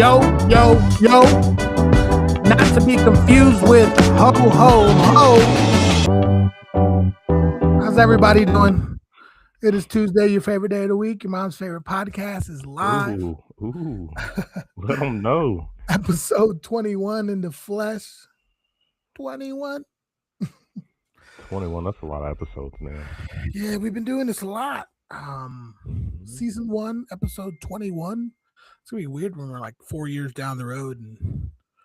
Yo, yo, yo. Not to be confused with ho, ho, ho. How's everybody doing? It is Tuesday, your favorite day of the week. Your mom's favorite podcast is live. Ooh. Let them know. Episode 21 in the flesh. 21. 21, that's a lot of episodes, man. Yeah, we've been doing this a lot. Season 1, episode 21. It's gonna be weird when we're like 4 years down the road and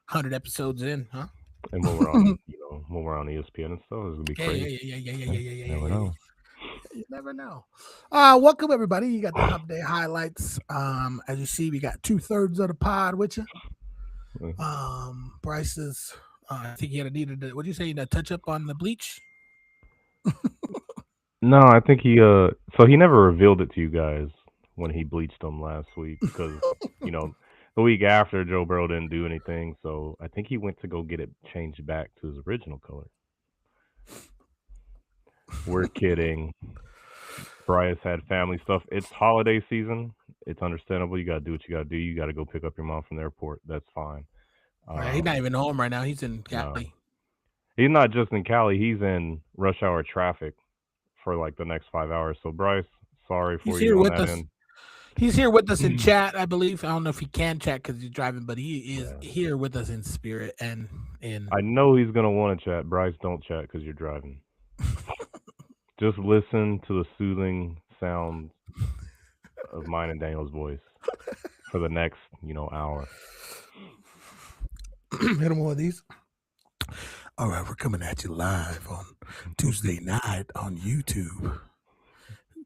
100 episodes in, huh? And when we're on, when we're on ESPN and stuff, it's gonna be crazy. Yeah. Never know. You never know. Welcome everybody. You got the Hump Day highlights. As you see, we got 2/3 of the pod with you. Bryce is. I think he needed. What did you say? A touch up on the bleach? No, I think he. So he never revealed it to you guys when he bleached them last week because the week after Joe Burrow didn't do anything. So I think he went to go get it changed back to his original color. We're kidding. Bryce had family stuff. It's holiday season. It's understandable. You got to do what you got to do. You got to go pick up your mom from the airport. That's fine. He's not even home right now. He's in Cali. No. He's not just in Cali. He's in rush hour traffic for like the next 5 hours. So, Bryce, sorry for you on that end. He's here with us in chat, I believe. I don't know if he can chat because he's driving, but he is here with us in spirit and in. I know he's going to want to chat. Bryce, don't chat because you're driving. Just listen to the soothing sound of mine and Daniel's voice for the next, hour. Hit him one of these. All right, we're coming at you live on Tuesday night on YouTube.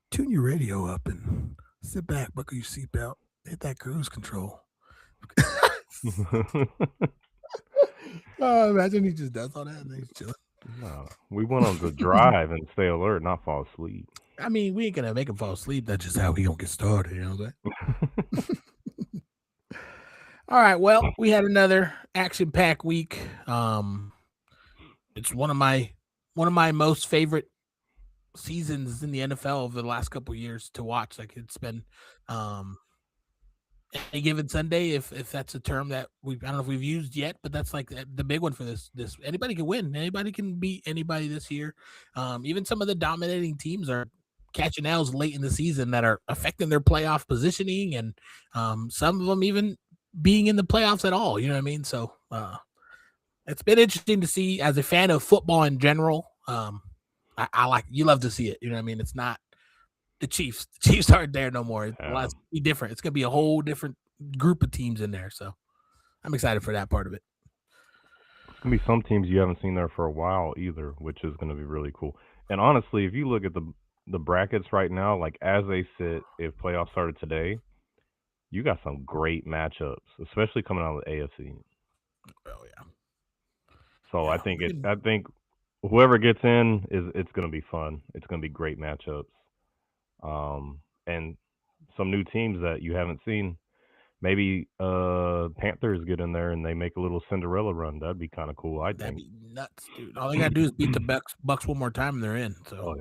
Tune your radio up and sit back, buckle your seatbelt, hit that cruise control. Imagine he just does all that and he's chilling. No, we want him to drive and stay alert, not fall asleep. I mean, we ain't gonna make him fall asleep. That's just how we gonna get started. You know what I'm saying? All right. Well, we had another action-packed week. It's one of my most favorite seasons in the NFL over the last couple of years to watch. Like it's been any given Sunday, if that's a term that I don't know if we've used yet, but that's like the big one for this. Anybody can win. Anybody can beat anybody this year. Even some of the dominating teams are catching L's late in the season that are affecting their playoff positioning, and some of them even being in the playoffs at all. You know what I mean? So it's been interesting to see as a fan of football in general. I like, you love to see it. You know what I mean? It's not the Chiefs. The Chiefs aren't there no more. It's going to be different. It's going to be a whole different group of teams in there. So I'm excited for that part of it. It's going to be some teams you haven't seen there for a while either, which is going to be really cool. And honestly, if you look at the brackets right now, like as they sit, if playoffs started today, you got some great matchups, especially coming out of the AFC. Oh yeah. So yeah, I think whoever gets in it's going to be fun. It's going to be great matchups. And some new teams that you haven't seen. Maybe Panthers get in there and they make a little Cinderella run. That'd be kind of cool. That'd be nuts, dude. All they gotta do is beat the Bucks one more time and they're in. So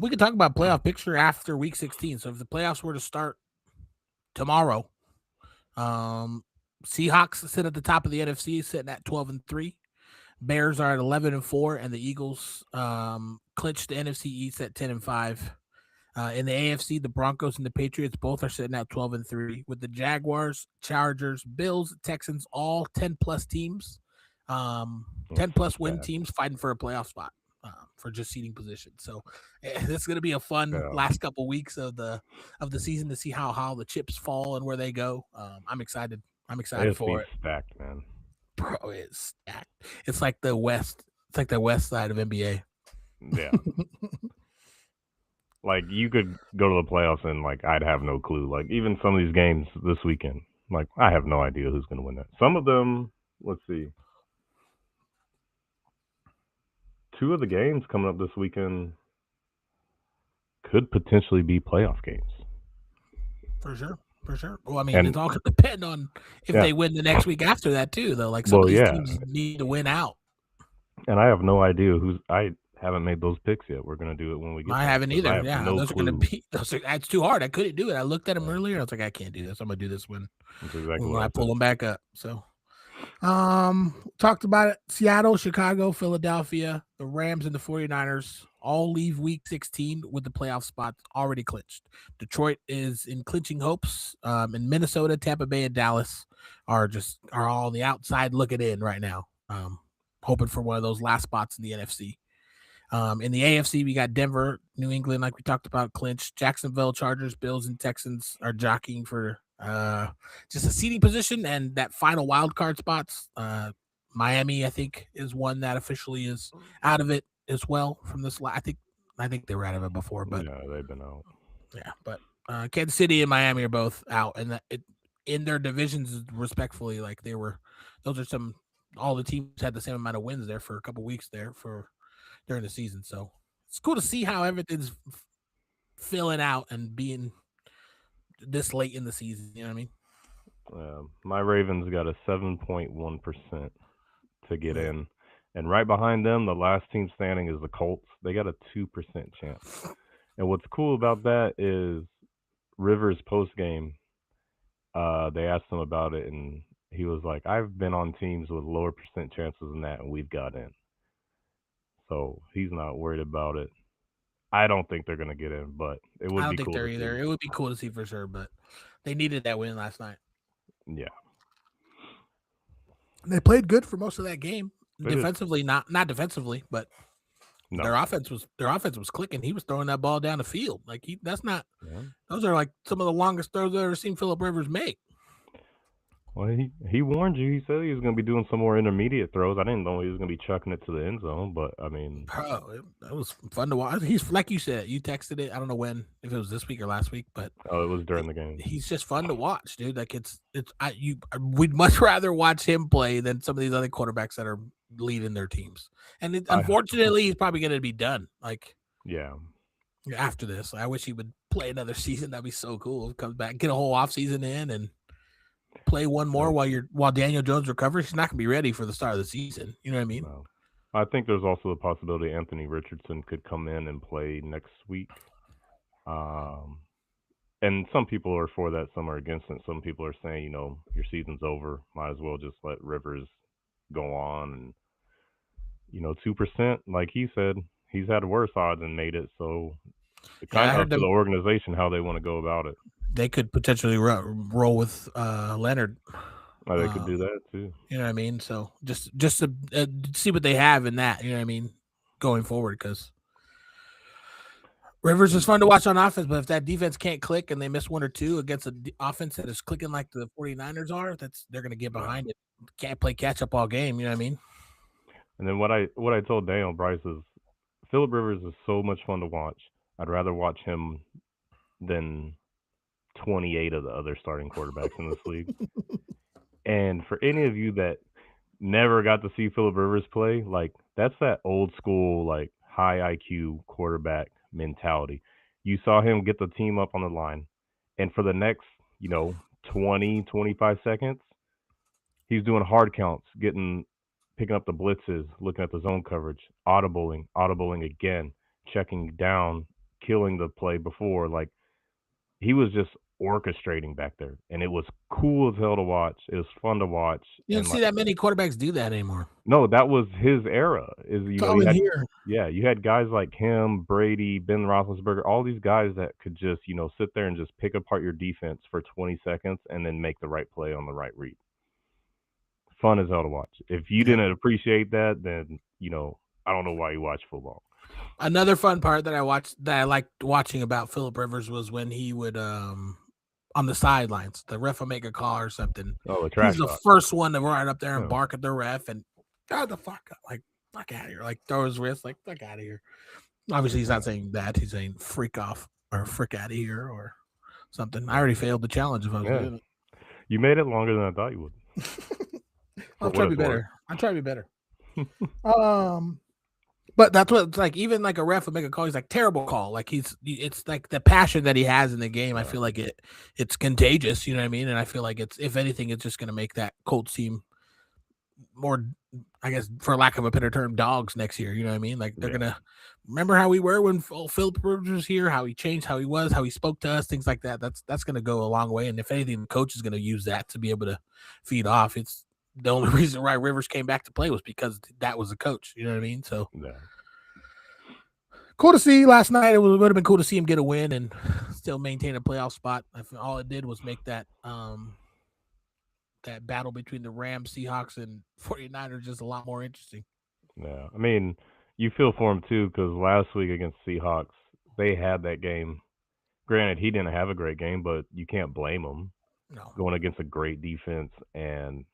we could talk about playoff picture after week 16. So if the playoffs were to start tomorrow, Seahawks sit at the top of the NFC, sitting at 12-3. Bears are at 11-4, and the Eagles clinched the NFC East at 10-5. In the AFC, the Broncos and the Patriots both are sitting at 12-3, with the Jaguars, Chargers, Bills, Texans all 10+ teams, 10+ win teams fighting for a playoff spot for just seating position. So this is going to be a fun last couple weeks of the season to see how the chips fall and where they go. I'm excited. For it. Stacked, man. Bro, it's stacked. It's like the West. It's like the West side of NBA. Yeah. Like you could go to the playoffs and like I'd have no clue. Like even some of these games this weekend, like I have no idea who's going to win that. Some of them, let's see. 2 of the games coming up this weekend could potentially be playoff games. For sure. Well, I mean, it's all going to depend on if they win the next week after that too, though. Like some of these teams need to win out. And I have no idea who's. I haven't made those picks yet. We're gonna do it when we get I there, haven't 'cause I either. have Yeah, no those are gonna clue. be. It's too hard. I couldn't do it. I looked at them Yeah. earlier. I was like, I can't do this. I'm gonna do this when That's exactly what I I pull said. them back up. So, talked about it. Seattle, Chicago, Philadelphia, the Rams, and the 49ers all leave week 16 with the playoff spots already clinched. Detroit is in clinching hopes. And Minnesota, Tampa Bay, and Dallas are all on the outside looking in right now. Hoping for one of those last spots in the NFC. In the AFC, we got Denver, New England, like we talked about, clinched. Jacksonville, Chargers, Bills, and Texans are jockeying for just a seating position and that final wild card spots. Miami, I think, is one that officially is out of it as well from this. I think they were out of it before, but Yeah, they've been out. yeah, but Kansas City and Miami are both out, and in their divisions, respectfully, like they were. Those are all the teams had the same amount of wins there for a couple weeks there during the season. So it's cool to see how everything's filling out and being this late in the season. You know what I mean? My Ravens got a 7.1% to get Yeah. in, and right behind them, the last team standing is the Colts. They got a 2% chance. And what's cool about that is Rivers post game. They asked him about it, and he was like, "I've been on teams with lower percent chances than that, and we've got in." So he's not worried about it. I don't think they're gonna get in, but it would I don't be think cool they're to either. see. It would be cool to see for sure, but they needed that win last night. Yeah, They played good for most of that game. They did. Defensively, not defensively, but No. their offense was clicking. He was throwing that ball down the field. Like that's not. Yeah. Those are like some of the longest throws I've ever seen Phillip Rivers make. Well, he warned you. He said he was going to be doing some more intermediate throws. I didn't know he was going to be chucking it to the end zone, but I mean, Bro, that was fun to watch. He's like you said, you texted it. I don't know if it was this week or last week, but oh, it was during the game. he's just fun to watch, dude. Like we'd much rather watch him play than some of these other quarterbacks that are leading their teams. And unfortunately, he's probably going to be done. Like, yeah, after this, I wish he would play another season. That'd be so cool. Comes back, get a whole offseason in, and play one more while Daniel Jones recovers. He's not going to be ready for the start of the season. You know what I mean? No. I think there's also the possibility Anthony Richardson could come in and play next week. And some people are for that, some are against it. Some people are saying, your season's over. Might as well just let Rivers go on. And, 2%, like he said, he's had worse odds and made it. So it's kind of up to the organization how they want to go about it. They could potentially roll with Leonard. Oh, they could do that too. You know what I mean? So just to see what they have in that, you know what I mean, going forward, because Rivers is fun to watch on offense, but if that defense can't click and they miss one or two against an offense that is clicking like the 49ers are, they're going to get behind it. Can't play catch up all game. You know what I mean? And then what I told Daniel Bryce is Phillip Rivers is so much fun to watch. I'd rather watch him than 28 of the other starting quarterbacks in this league. And for any of you that never got to see Phillip Rivers play, like that's that old school, like high IQ quarterback mentality. You saw him get the team up on the line, and for the next, 20, 25 seconds, he's doing hard counts, picking up the blitzes, looking at the zone coverage, audibling again, checking down, killing the play before. Like he was just orchestrating back there, and it was cool as hell to watch. It was fun to watch. You don't see that many quarterbacks do that anymore. No, that was his era. You had guys like him, Brady, Ben Roethlisberger, all these guys that could just sit there and just pick apart your defense for 20 seconds and then make the right play on the right read. Fun as hell to watch. If you didn't appreciate that, then I don't know why you watch football. Another fun part that I liked watching about Phillip Rivers was when he would on the sidelines, the ref will make a call or something. Oh, the trash He's the talk. first one to run up there and bark at the ref and God the fuck up, like fuck out of here, like throw his wrist, like fuck out of here. Obviously, he's not saying that. He's saying freak off or frick out of here or something. I already failed the challenge if I was doing it. You made it longer than I thought you would. I'll try to be better. But that's what it's like. Even like a ref would make a call. He's like terrible call. Like it's like the passion that he has in the game. I feel like it's contagious. You know what I mean? And I feel like if anything, it's just going to make that Colts team more I guess for lack of a better term, dogs next year. You know what I mean? Like they're Yeah. gonna remember how we were when Philip Rivers was here, how he changed, how he was, how he spoke to us, things like that. That's gonna go a long way. And if anything, the coach is gonna use that to be able to feed off. It's the only reason why Rivers came back to play was because that was the coach. You know what I mean? So Yeah. cool to see last night. It would have been cool to see him get a win and still maintain a playoff spot. All it did was make that that battle between the Rams, Seahawks, and 49ers just a lot more interesting. Yeah. I mean, you feel for him too because last week against Seahawks, they had that game. Granted, he didn't have a great game, but you can't blame him No. going against a great defense and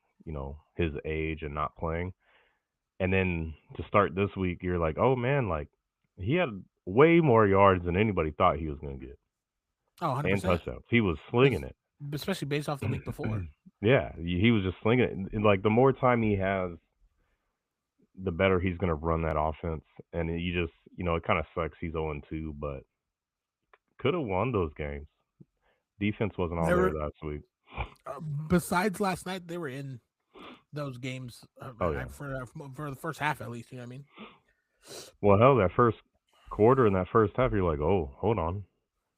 his age and not playing. And then to start this week, you're like, oh man, like he had way more yards than anybody thought he was going to get Oh, and 100%. touchdowns. He was slinging it. Especially based off the week before. Yeah, he was just slinging it. And like the more time he has, the better he's going to run that offense. And you just, it kind of sucks he's 0-2, but could have won those games. Defense wasn't all there last week. Besides last night, they were in those games yeah. for the first half at least. You know what I mean? Well, hell, that first quarter and that first half, you're like, oh, hold on.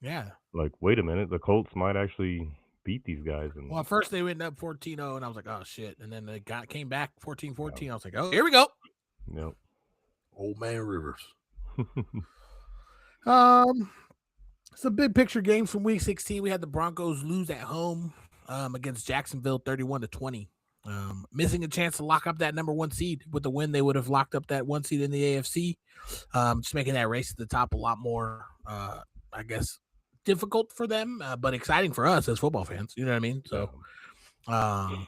Yeah. Like, wait a minute, the Colts might actually beat these guys. And well, at first they went up 14-0, and I was like, oh shit. And then they came back 14-14. Yeah. I was like, oh, here we go. Yep. Old man Rivers. Some big picture games from week 16. We had the Broncos lose at home against Jacksonville 31-20. Missing a chance to lock up that number 1 seed. With the win, they would have locked up that 1 seed in the AFC. Just making that race to the top a lot more, I guess, difficult for them, but exciting for us as football fans. You know what I mean? So I'm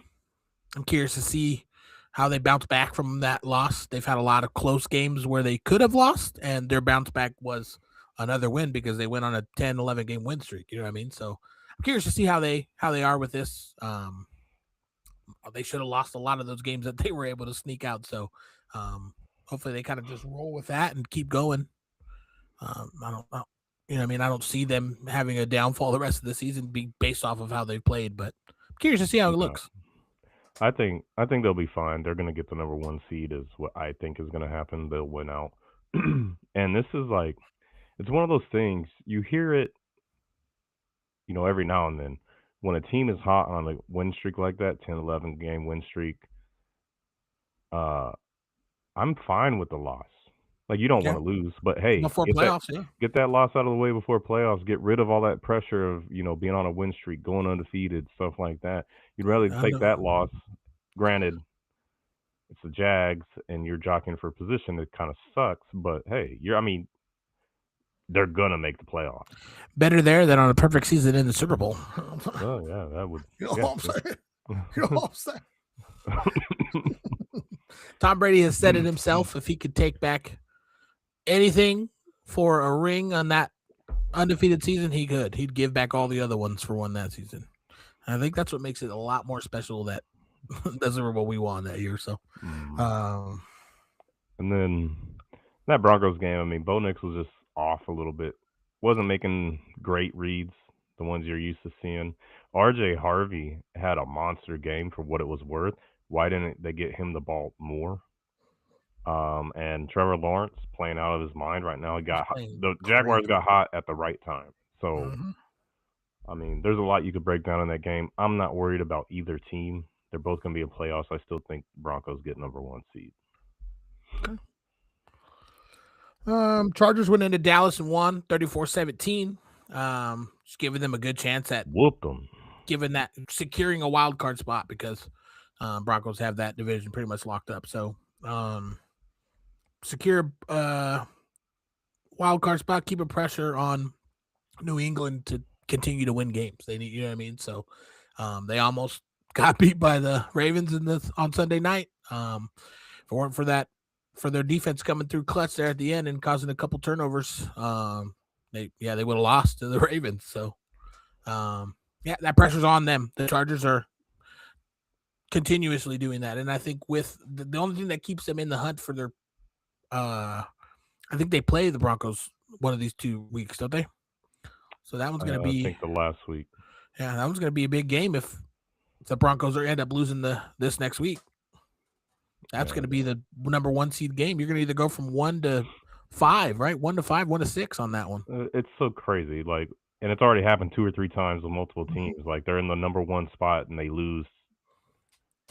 curious to see how they bounce back from that loss. They've had a lot of close games where they could have lost, and their bounce back was another win because they went on a 10-11 game win streak. You know what I mean? So I'm curious to see how they are with this. They should have lost a lot of those games that they were able to sneak out. So hopefully they kind of just roll with that and keep going. I don't know. You know what I mean? I don't see them having a downfall the rest of the season be based off of how they've played, but I'm curious to see how it looks. I think they'll be fine. They're going to get the number 1 seed is what I think is going to happen. They'll win out. And this is like, it's one of those things, you hear it, every now and then. When a team is hot on a win streak like that, 10-11 game win streak, I'm fine with the loss. Like, you don't want to lose, but hey, before playoffs, get that loss out of the way before playoffs. Get rid of all that pressure of, being on a win streak, going undefeated, stuff like that. You'd rather take that loss. Granted, it's the Jags, and you're jockeying for position. It kind of sucks, but hey, they're gonna make the playoffs. Better there than on a perfect season in the Super Bowl. Oh yeah, that would. You know what I'm saying? You know what I'm saying? Tom Brady has said it himself. If he could take back anything for a ring on that undefeated season, he could. He'd give back all the other ones for one that season. I think that's what makes it a lot more special that the Super Bowl we won that year. So, and then that Broncos game, I mean, Bo Nix was just off a little bit. Wasn't making great reads, the ones you're used to seeing. RJ Harvey had a monster game for what it was worth. Why didn't they get him the ball more? And Trevor Lawrence playing out of his mind right now. The Jaguars got hot at the right time. So, I mean, there's a lot you could break down in that game. I'm not worried about either team. They're both going to be in playoffs. I still think Broncos get number 1 seed. Okay. Chargers went into Dallas and won 34-17. Just giving them a good chance at whoop them. Given that securing a wild card spot because Broncos have that division pretty much locked up. So secure wild card spot, keeping pressure on New England to continue to win games. They need, you know what I mean? So they almost got beat by the Ravens on Sunday night. If it weren't for that, for their defense coming through clutch there at the end and causing a couple turnovers, they would have lost to the Ravens. So that pressure's on them. The Chargers are continuously doing that, and I think with the only thing that keeps them in the hunt for their, I think they play the Broncos one of these 2 weeks, don't they? So that one's going to be, I think, the last week. Yeah, that one's going to be a big game if the Broncos end up losing this next week. That's going to be the number 1 seed game. You're going to either go from 1 to 5, right? 1 to 5, 1 to 6 on that one. It's so crazy. Like, and it's already happened 2 or 3 times with multiple teams. Like, they're in the number 1 spot and they lose,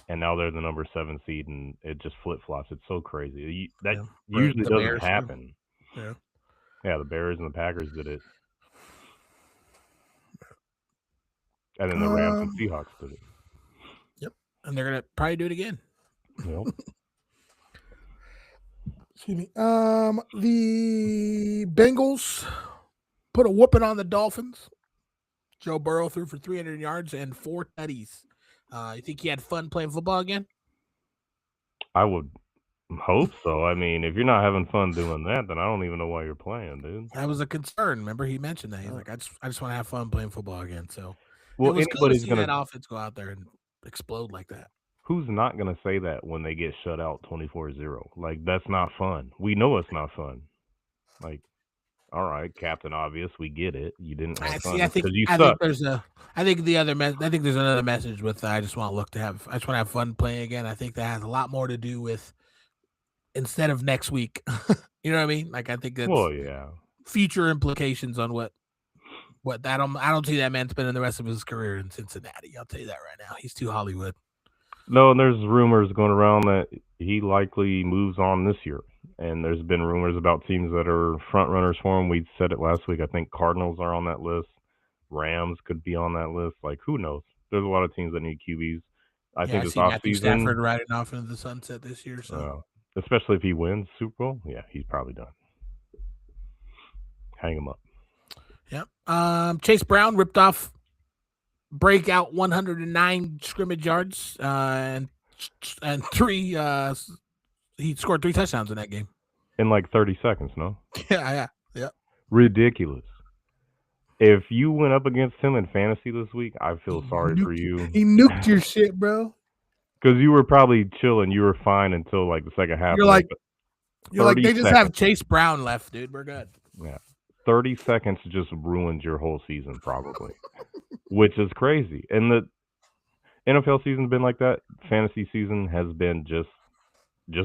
and now they're the number 7 seed, and it just flip flops. It's so crazy. That usually doesn't Bears happen. Yeah. Yeah, the Bears and the Packers did it. And then the Rams and Seahawks did it. Yep. And they're going to probably do it again. Yep. Excuse me. The Bengals put a whooping on the Dolphins. Joe Burrow threw for 300 yards and 4 tutties. You think he had fun playing football again? I would hope so. I mean, if you're not having fun doing that, then I don't even know why you're playing, dude. That was a concern. Remember, he mentioned that. He's like, I just want to have fun playing football again. So, well, it was cool to see that offense go out there and explode like that. Who's not going to say that when they get shut out 24-0? Like, that's not fun. We know it's not fun. Like, all right, Captain Obvious, we get it. You didn't have fun because you suck. I think there's another message with I just want to have fun playing again. I think that has a lot more to do with instead of next week. You know what I mean? Like, I think that's future implications on what I don't see that man spending the rest of his career in Cincinnati. I'll tell you that right now. He's too Hollywood. No, and there's rumors going around that he likely moves on this year. And there's been rumors about teams that are front runners for him. We said it last week. I think Cardinals are on that list. Rams could be on that list. Like, who knows? There's a lot of teams that need QBs. I think this offseason. Matthew Stafford riding off into the sunset this year. So, especially if he wins Super Bowl, he's probably done. Hang him up. Yep. Chase Brown ripped off breakout 109 scrimmage yards and 3. He scored 3 touchdowns in that game in like 30 seconds. No. Yeah. Ridiculous. If you went up against him in fantasy this week, I feel sorry for you. He nuked your shit, bro. Because you were probably chilling. You were fine until like the second half. You're like they just have Chase Brown left, dude. We're good. Yeah. 30 seconds just ruined your whole season, probably, which is crazy. And the NFL season's been like that. Fantasy season has been just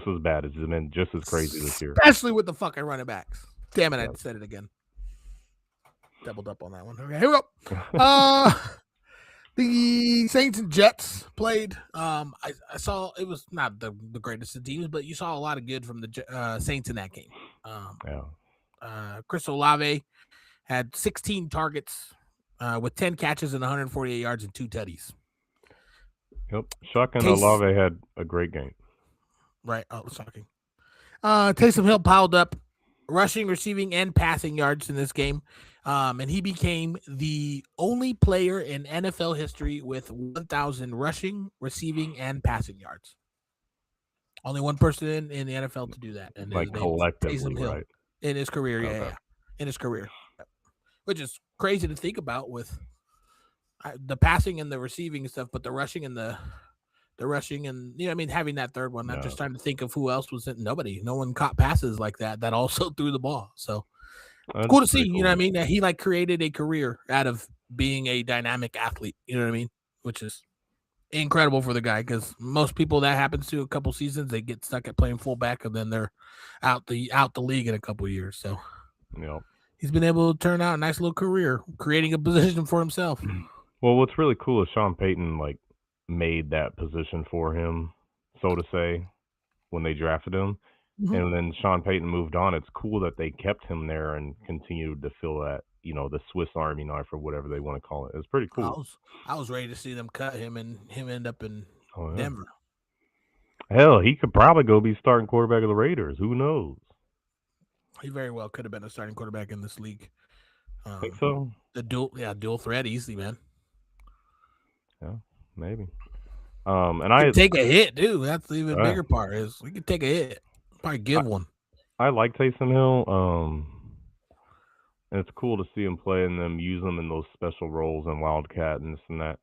as bad. It's been just as crazy this year. Especially with the fucking running backs. Damn it, I said it again. Doubled up on that one. Okay, here we go. The Saints and Jets played. I saw it was not the greatest of teams, but you saw a lot of good from the Saints in that game. Chris Olave had 16 targets with 10 catches and 148 yards and 2 tutties. Yep. Shocking. Olave had a great game. Right. Oh, shocking. Taysom Hill piled up rushing, receiving, and passing yards in this game. And he became the only player in NFL history with 1,000 rushing, receiving, and passing yards. Only one person in the NFL to do that. And like collectively, Taysom Hill, right? In his career, in his career. Which is crazy to think about with the passing and the receiving and stuff, but the rushing and having that third one. I'm just trying to think of who else was it. No one caught passes like that also threw the ball. So it's cool to see, cool. You know what I mean? That he created a career out of being a dynamic athlete, you know what I mean? Which is incredible for the guy, because most people that happens to a couple seasons, they get stuck at playing fullback and then they're out the league in a couple years. So he's been able to turn out a nice little career, creating a position for himself. Well, what's really cool is Sean Payton made that position for him, so to say, when they drafted him. Mm-hmm. And then Sean Payton moved on. It's cool that they kept him there and continued to fill that, the Swiss Army knife or whatever they want to call it. It's pretty cool. I was ready to see them cut him and him end up in Denver. Hell, he could probably go be starting quarterback of the Raiders. Who knows? He very well could have been a starting quarterback in this league. Think so? The dual threat easily, man. Yeah, maybe. And I take a hit, dude. That's the even bigger part is we could take a hit. Probably give one. I like Taysom Hill. And it's cool to see him play and them use him in those special roles and Wildcat and this and that.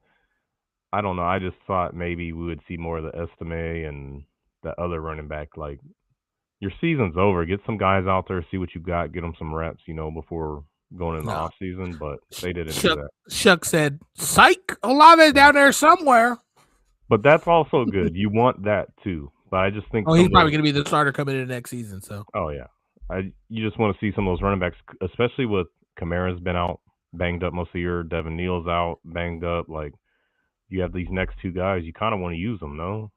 I don't know. I just thought maybe we would see more of the Estime and the other running back. Like, your season's over. Get some guys out there, see what you got, get them some reps, before going in the off season. But they didn't do that. Shuck said, "Psych, Olave's down there somewhere." But that's also good. You want that too. But I just think he's probably going to be the starter coming into next season. So. Oh yeah, you just want to see some of those running backs, especially with Kamara's been out, banged up most of the year. Devin Neal's out, banged up. Like you have these next two guys, you kind of want to use them, no?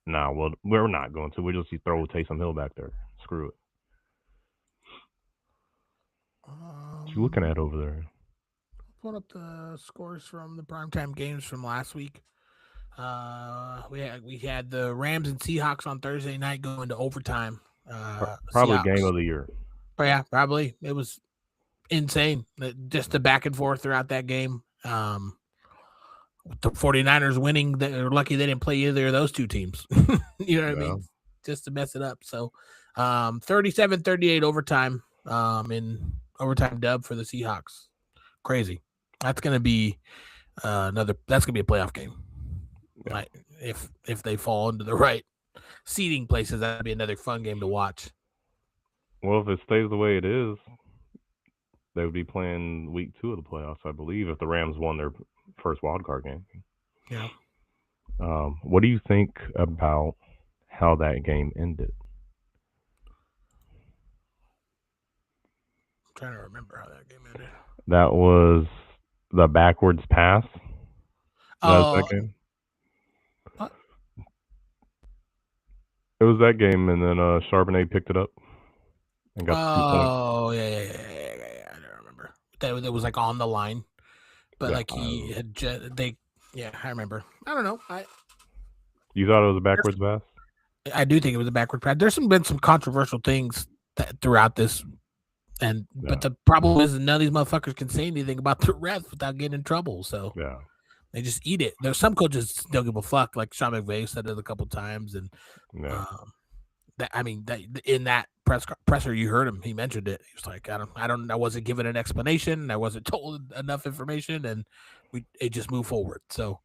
Nah, well, we're not going to. We'll just throw Taysom Hill back there. Screw it. What you looking at over there? Pulling up the scores from the primetime games from last week. We had the Rams and Seahawks on Thursday night going to overtime. Probably Seahawks. game of the year. But yeah, probably. It was insane. Just the back and forth throughout that game. The 49ers winning, they're lucky they didn't play either of those two teams. You know what I mean? Just to mess it up. So 37-38 overtime in overtime dub for the Seahawks. Crazy. That's gonna be that's gonna be a playoff game. Yeah. Like if they fall into the right seating places, that'd be another fun game to watch. Well, if it stays the way it is, they would be playing week 2 of the playoffs, I believe, if the Rams won their first wild card game. Yeah. What do you think about how that game ended? I'm trying to remember how that game ended. That was the backwards pass. That game. What? It was that game, and then Charbonnet picked it up and got 2 points. Oh yeah. I don't remember. That was like on the line, but like he had I remember. I don't know. You thought it was a backwards pass? I do think it was a backward pass. There's been some controversial things throughout this, but the problem is none of these motherfuckers can say anything about the refs without getting in trouble. So they just eat it. There's some coaches don't give a fuck, like Sean McVay said it a couple times, and in that presser you heard him. He mentioned it. He was like, I wasn't given an explanation. I wasn't told enough information, and it just moved forward. So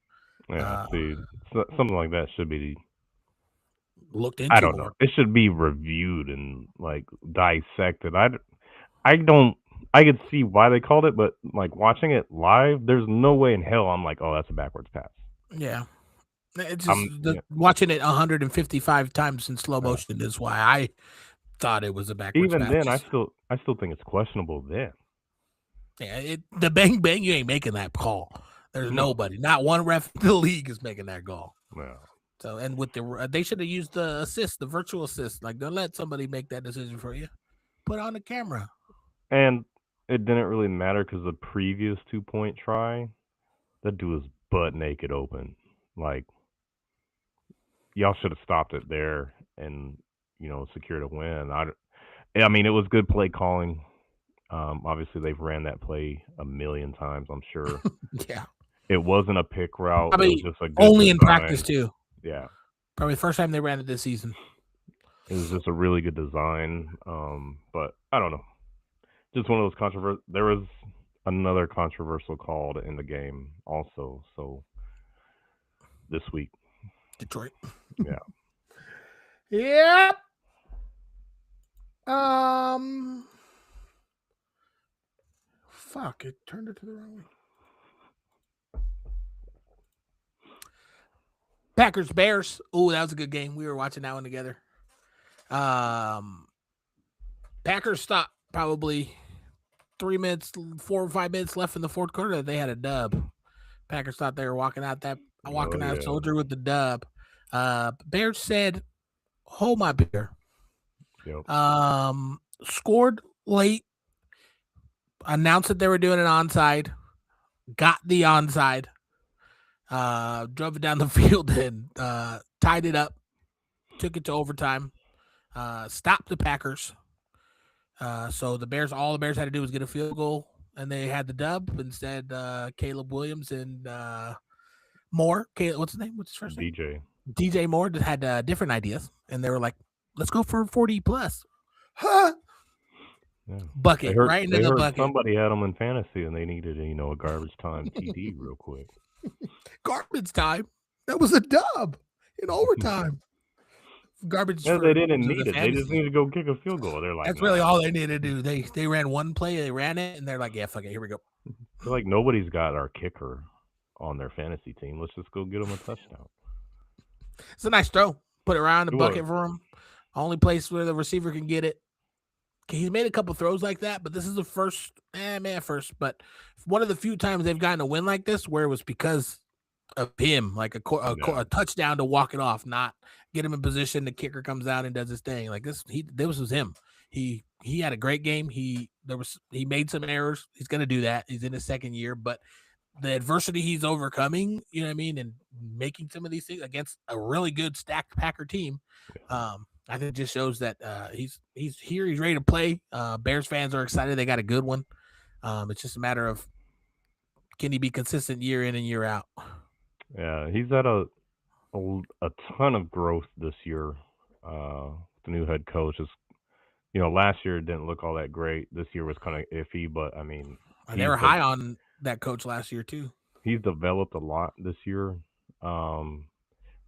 see, something like that should be looked into. I don't know. It should be reviewed and like dissected. I could see why they called it, but like watching it live, there's no way in hell I'm like, oh, that's a backwards pass. Yeah. It's just watching it 155 times in slow motion is why I thought it was a backwards pass. Even then, I still think it's questionable then. Yeah, the bang bang, you ain't making that call. There's nobody, not one ref in the league is making that call. No. So, and with they should have used the assist, the virtual assist. Like, don't let somebody make that decision for you. Put on the camera. And it didn't really matter because the previous 2-point try, that dude was butt naked open. Like, y'all should have stopped it there and, secured a win. I mean, it was good play calling. Obviously, they've ran that play a million times, I'm sure. Yeah. It wasn't a pick route. I mean, it was just a good only design. In practice, too. Yeah. Probably the first time they ran it this season. It was just a really good design. But I don't know. Just one of those controversial. There was another controversial call in the game also. So this week. Detroit. Yeah. Yep. Fuck, it turned it to the wrong way. Packers Bears. Oh, that was a good game. We were watching that one together. Packers stopped probably 4 or 5 minutes left in the fourth quarter. They had a dub. Packers thought they were walking out Soldier with the dub. Bears said, "Hold my beer." Yep. Scored late. Announced that they were doing an onside. Got the onside. Drove it down the field and tied it up. Took it to overtime. Stopped the Packers. So all the Bears had to do was get a field goal, and they had the dub. Instead, Caleb Williams and Moore. What's his name? What's his first name? DJ Moore had different ideas, and they were like, "Let's go for 40 plus." Huh? Yeah. Bucket right into the bucket. Somebody had them in fantasy, and they needed a garbage time TD real quick. Garbage time. That was a dub in overtime. Garbage. Yeah, they didn't need it. They just need to go kick a field goal. They're like, that's really all they needed to do. They ran one play, they ran it, and they're like, yeah, fuck it, here we go. They're like, nobody's got our kicker on their fantasy team. Let's just go get them a touchdown. It's a nice throw. put it around the It bucket was. for him. Only place where the receiver can get it. He's made a couple throws like that, but this is the first, but one of the few times they've gotten a win like this where it was because of him, like a touchdown to walk it off, not get him in position. The kicker comes out and does his thing. Like this was him. He had a great game. He made some errors. He's going to do that. He's in his second year, but the adversity he's overcoming, you know what I mean, and making some of these things against a really good stacked Packer team. I think it just shows that he's here. He's ready to play. Bears fans are excited. They got a good one. It's just a matter of can he be consistent year in and year out. Yeah, he's had a ton of growth this year. The new head coach is, last year it didn't look all that great. This year was kind of iffy, but I mean, they were high on that coach last year too. He's developed a lot this year.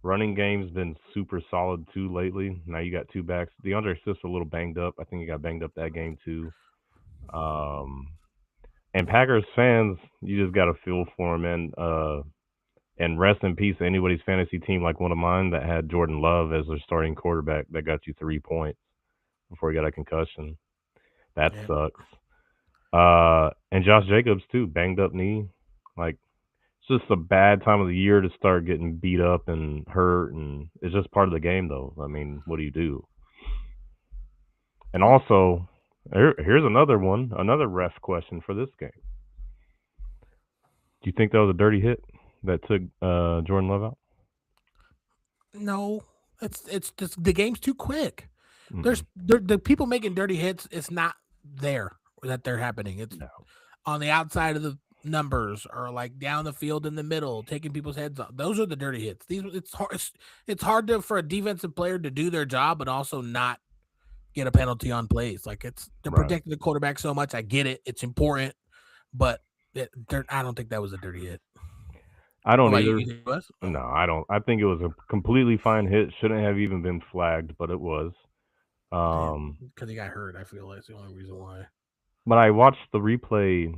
Running game's been super solid too lately. Now you got two backs. DeAndre Swift's a little banged up. I think he got banged up that game too. And Packers fans, you just got to feel for him. And rest in peace to anybody's fantasy team like one of mine that had Jordan Love as their starting quarterback that got you 3 points before he got a concussion. That sucks. And Josh Jacobs too, banged up knee. Like, it's just a bad time of the year to start getting beat up and hurt, and it's just part of the game, though. I mean, what do you do? And also, here's another one, another ref question for this game. Do you think that was a dirty hit that took Jordan Love out? No, it's just the game's too quick. There's the people making dirty hits. It's not there that they're happening. It's on the outside of the numbers or like down the field in the middle, taking people's heads off. Those are the dirty hits. It's hard for a defensive player to do their job, but also not get a penalty on plays. Like they're protecting the quarterback so much. I get it. It's important, but I don't think that was a dirty hit. I don't either. No, I don't. I think it was a completely fine hit. Shouldn't have even been flagged, but it was. Because he got hurt, I feel that's the only reason why. But I watched the replay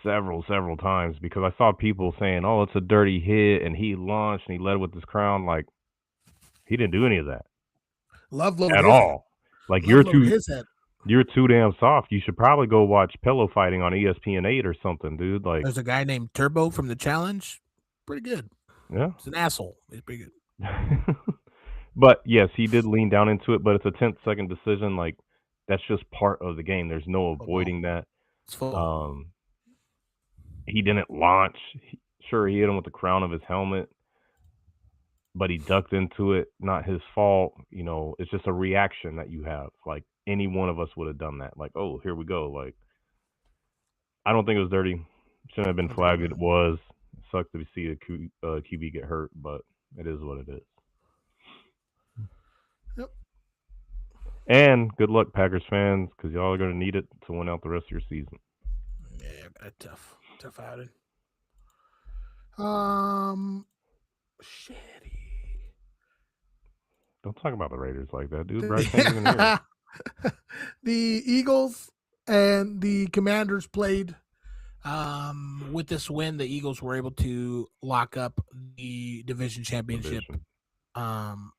several times because I saw people saying, "Oh, it's a dirty hit," and he launched and he led with his crown. Like, he didn't do any of that. Love at all. Like, you're too damn soft. You should probably go watch pillow fighting on ESPN8 or something, dude. Like, there's a guy named Turbo from The Challenge. Pretty good. Yeah, he's an asshole. He's pretty good. But yes, he did lean down into it. But it's a 10-second decision. Like, that's just part of the game. There's no avoiding that. He didn't launch. Sure, he hit him with the crown of his helmet, but he ducked into it. Not his fault. It's just a reaction that you have. Like, any one of us would have done that. Like, oh, here we go. Like, I don't think it was dirty. Shouldn't have been flagged. It was. It sucked to see a QB get hurt, but it is what it is. Yep. And good luck, Packers fans, because y'all are going to need it to win out the rest of your season. Yeah, got a tough outing. Shitty. Don't talk about the Raiders like that, dude. Bryce ain't even here. The Eagles and the Commanders played. With this win, the Eagles were able to lock up the division championship.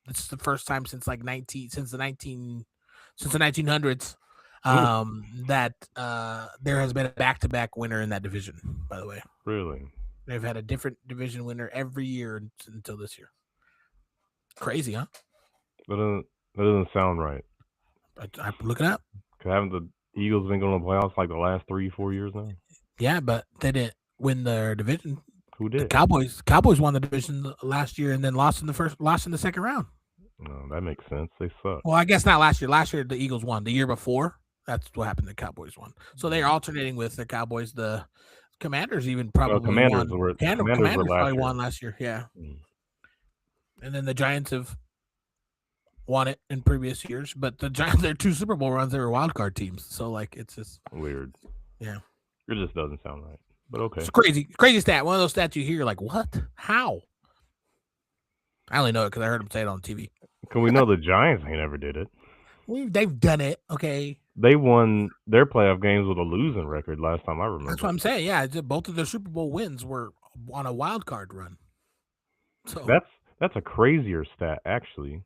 This is the first time since the 1900s that there has been a back-to-back winner in that division. By the way, really, they've had a different division winner every year until this year. Crazy, huh? That doesn't sound right. I look it up. Haven't the Eagles been going to the playoffs like the last 3-4 years now? Yeah, but they didn't win their division. Who did? The Cowboys. Cowboys won the division last year and then lost in the second round. No, that makes sense. They suck. Well, I guess not last year. Last year the Eagles won. The year before, that's what happened. The Cowboys won. So they're alternating with the Cowboys. The Commanders even probably Commanders won. Commanders probably won last year. Yeah. And then the Giants have won it in previous years, but the Giants, their 2 Super Bowl runs, they were wild card teams. So it's just weird. Yeah. It just doesn't sound right. But okay. It's crazy stat. One of those stats you hear like, what? How? I only know it because I heard him say it on TV. Can we know the Giants ain't ever did it? They've done it. Okay. They won their playoff games with a losing record last time I remember. That's what I'm saying. Yeah, both of their Super Bowl wins were on a wild card run. So That's a crazier stat, actually.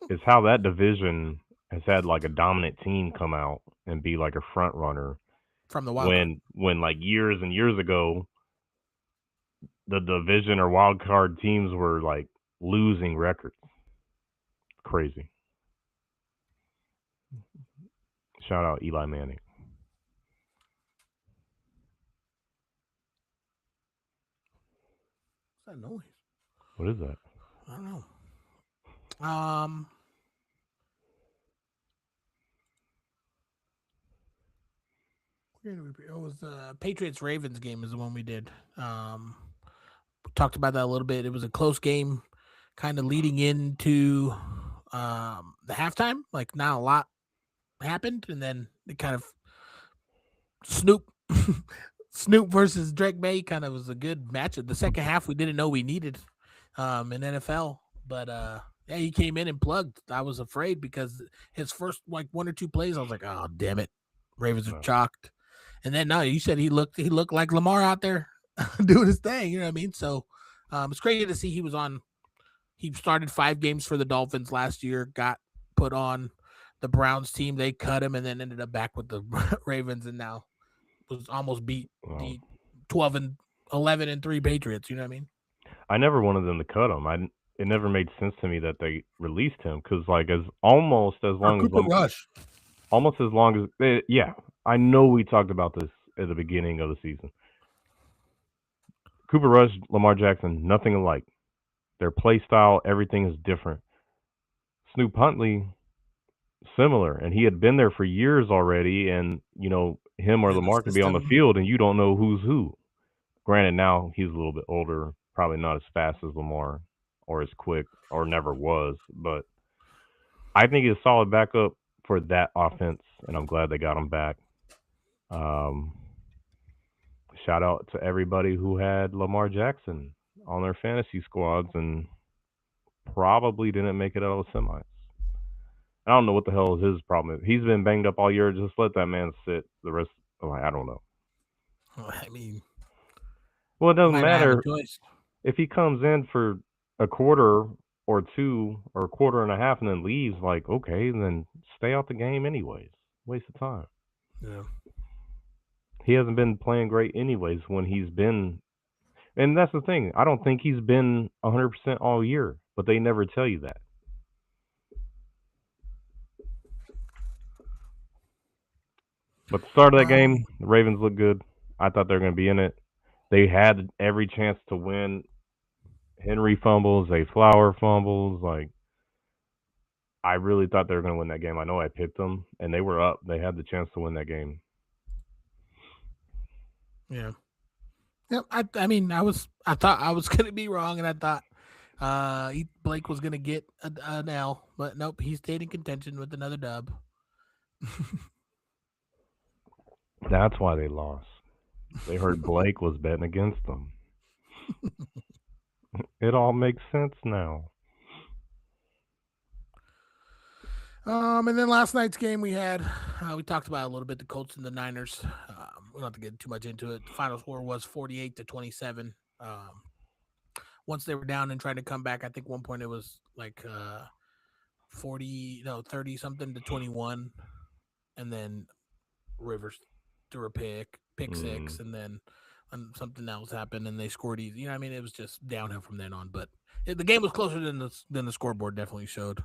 Is how that division has had like a dominant team come out and be like a front runner from the wild card. when like years and years ago the division or wild card teams were like losing records. Crazy. Shout out Eli Manning. What's that noise? What is that? I don't know. It was the Patriots Ravens game is the one we did. Talked about that a little bit. It was a close game, kind of leading into the halftime. Like not a lot happened, and then it kind of Snoop versus Drake May kind of was a good matchup. The second half we didn't know we needed in NFL, but yeah, he came in and plugged. I was afraid because his first like one or two plays, I was like, oh damn it, Ravens are chalked. And then no, you said he looked like Lamar out there doing his thing. You know what I mean? So it's crazy to see he was on. He started 5 games for the Dolphins last year. Got put on the Browns team. They cut him, and then ended up back with the Ravens, and now was almost beat the 12-11-3 Patriots. You know what I mean? I never wanted them to cut him. It never made sense to me that they released him because like almost as long as Rush. Almost as long as yeah. I know we talked about this at the beginning of the season. Cooper Rush, Lamar Jackson, nothing alike. Their play style, everything is different. Snoop Huntley, similar, and he had been there for years already. And you know, him or Lamar could be on the field, and you don't know who's who. Granted, now he's a little bit older, probably not as fast as Lamar or as quick, or never was. But I think he's a solid backup for that offense, and I'm glad they got him back. Shout out to everybody who had Lamar Jackson on their fantasy squads and probably didn't make it out of the semis. I don't know what the hell is his problem. He's been banged up all year. Just let that man sit the rest. I don't know. I mean, well, it doesn't matter if he comes in for a quarter or two or a quarter and a half and then leaves. Like, okay, then stay out the game anyways. Waste of time. Yeah. He hasn't been playing great anyways when he's been, and that's the thing. I don't think he's been 100% all year, but they never tell you that. But the start of that game, the Ravens looked good. I thought they were going to be in it. They had every chance to win. Henry fumbles, Zay Flower fumbles. Like, I really thought they were going to win that game. I know I picked them, and they were up. They had the chance to win that game. Yeah. Yep. I mean, I thought I was gonna be wrong, and I thought Blake was gonna get an L, but nope, he stayed in contention with another dub. That's why they lost. They heard Blake was betting against them. It all makes sense now. And then last night's game we had, we talked about a little bit the Colts and the Niners. We don't have to get too much into it. The final score was 48-27. Once they were down and trying to come back, I think one point it was like 30 something to 21, and then Rivers threw a pick 6, and then something else happened, and they scored easy. You know, I mean, it was just downhill from then on. But the game was closer than the scoreboard definitely showed.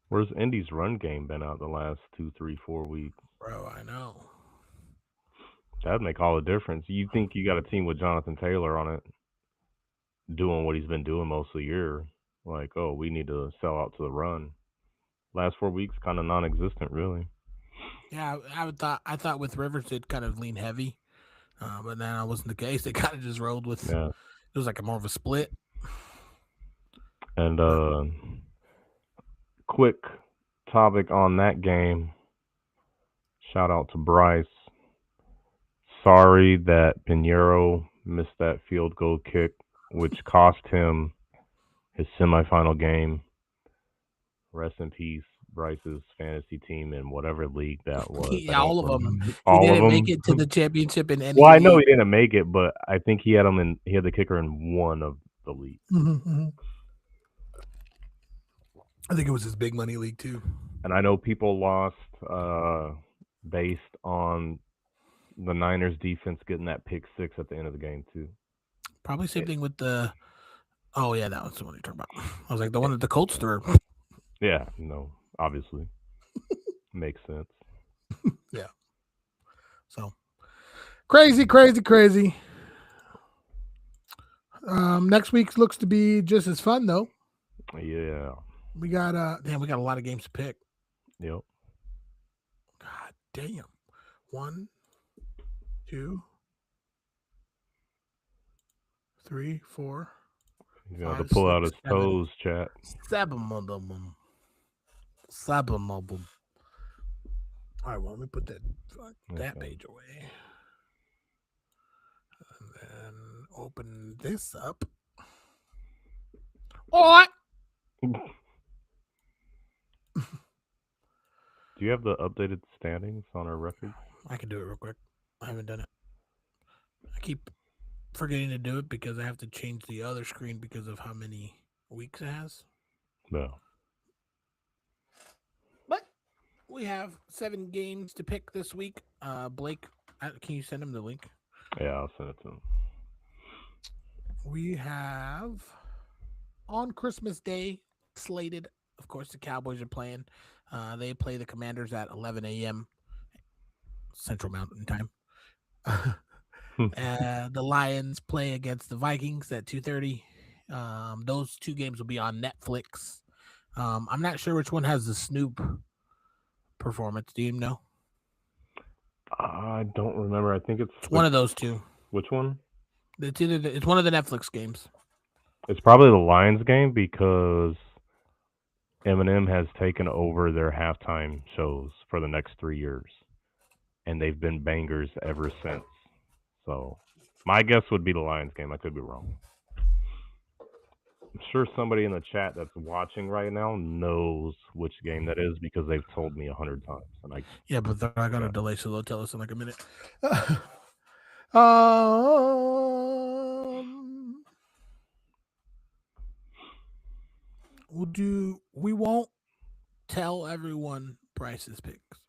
Where's Indy's run game been out the last 2, 3, 4 weeks? Bro, I know. That'd make all the difference. You think you got a team with Jonathan Taylor on it, doing what he's been doing most of the year. Like, oh, we need to sell out to the run. Last 4 weeks, kind of non-existent, really. Yeah, I thought with Rivers it kind of leaned heavy, but now that wasn't the case. They kind of just rolled with. Yeah. It was like more of a split. And quick topic on that game. Shout out to Bryce. Sorry that Pinheiro missed that field goal kick, which cost him his semifinal game. Rest in peace, Bryce's fantasy team in whatever league that was. I Yeah, don't all of them. remember He all of didn't make them. it to the championship in any Well, I know league. he didn't make it, but I think he had him in. He had the kicker in one of the leagues. Mm-hmm. I think it was his big money league too. And I know people lost based on the Niners defense getting that pick six at the end of the game too. Probably same thing with the. Oh yeah, that was the one you're talking about. I was like the one that the Colts threw. Yeah, no, obviously makes sense. Yeah. So crazy. Next week looks to be just as fun though. Yeah. We got we got a lot of games to pick. Yep. God damn. 1, 2, 3, 4. He's gonna have to pull out his toes, chat. 7 of them. All right, well, let me put that page away. And then open this up. All right. Do you have the updated standings on our record? I can do it real quick. I haven't done it. I keep forgetting to do it because I have to change the other screen because of how many weeks it has. No. But we have 7 games to pick this week. Blake, can you send him the link? Yeah, I'll send it to him. We have on Christmas Day slated. Of course, the Cowboys are playing. They play the Commanders at 11 a.m. Central Mountain Time. The Lions play against the Vikings at 2:30. Those 2 games will be on Netflix. I'm not sure which one has the Snoop performance. Do you know? I don't remember. I think it's one of those 2. Which one? It's one of the Netflix games. It's probably the Lions game because Eminem has taken over their halftime shows for the next 3 years, and they've been bangers ever since. So my guess would be the Lions game. I could be wrong. I'm sure somebody in the chat that's watching right now knows which game that is because they've told me 100 times. And yeah, but they're not gonna delay, so they'll tell us in like a minute. We won't tell everyone Bryce's picks,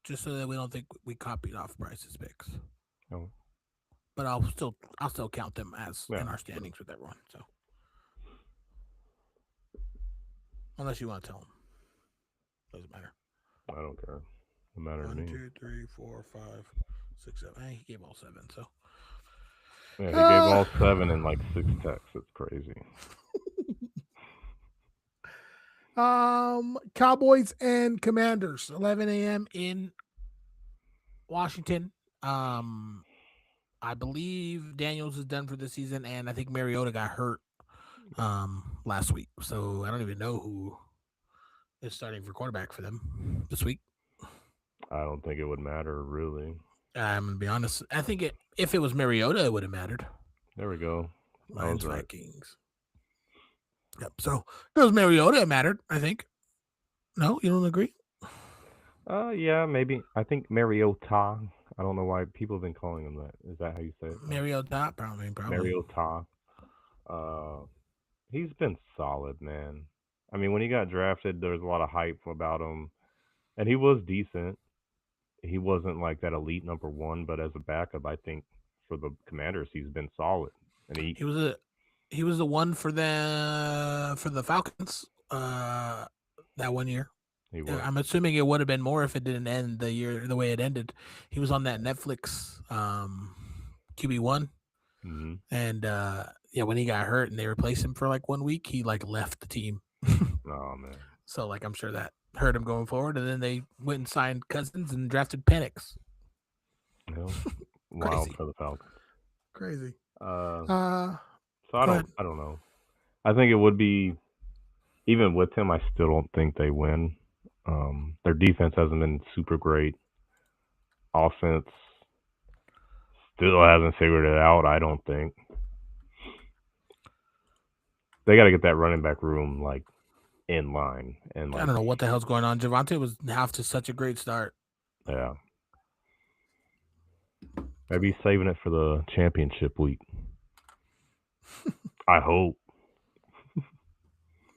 just so that we don't think we copied off Bryce's picks. Oh. But I'll still count them as in our standings with everyone. So unless you want to tell them, doesn't matter. I don't care. Doesn't matter to me. 1, 2, 3, 4, 5, 6, 7. He gave all 7. So yeah, he gave all 7 in like 6 texts. It's crazy. Cowboys and Commanders, 11 a.m. in Washington. I believe Daniels is done for the season, and I think Mariota got hurt last week. So I don't even know who is starting for quarterback for them this week. I don't think it would matter, really. I'm going to be honest. I think if it was Mariota, it would have mattered. There we go. Lions, Vikings. Yep. So if it was Mariota, it mattered, I think. No, you don't agree? Yeah, maybe. I think Mariota. I don't know why people have been calling him that. Is that how you say it? Mariota, probably. Mariota. He's been solid, man. I mean, when he got drafted, there was a lot of hype about him, and he was decent. He wasn't like that elite number 1, but as a backup, I think for the Commanders, he's been solid. And he was the one for the Falcons that one year. I'm assuming it would have been more if it didn't end the year the way it ended. He was on that Netflix QB1, and when he got hurt and they replaced him for like 1 week, he like left the team. Oh man! So like I'm sure that hurt him going forward, and then they went and signed Cousins and drafted Penix. Wild for the Falcons. Crazy. So I don't know. I think it would be, even with him, I still don't think they win. Their defense hasn't been super great. Offense still hasn't figured it out, I don't think. They got to get that running back room like in line. And I don't know what the hell's going on. Javonte was off to such a great start. Yeah. Maybe he's saving it for the championship week. I hope.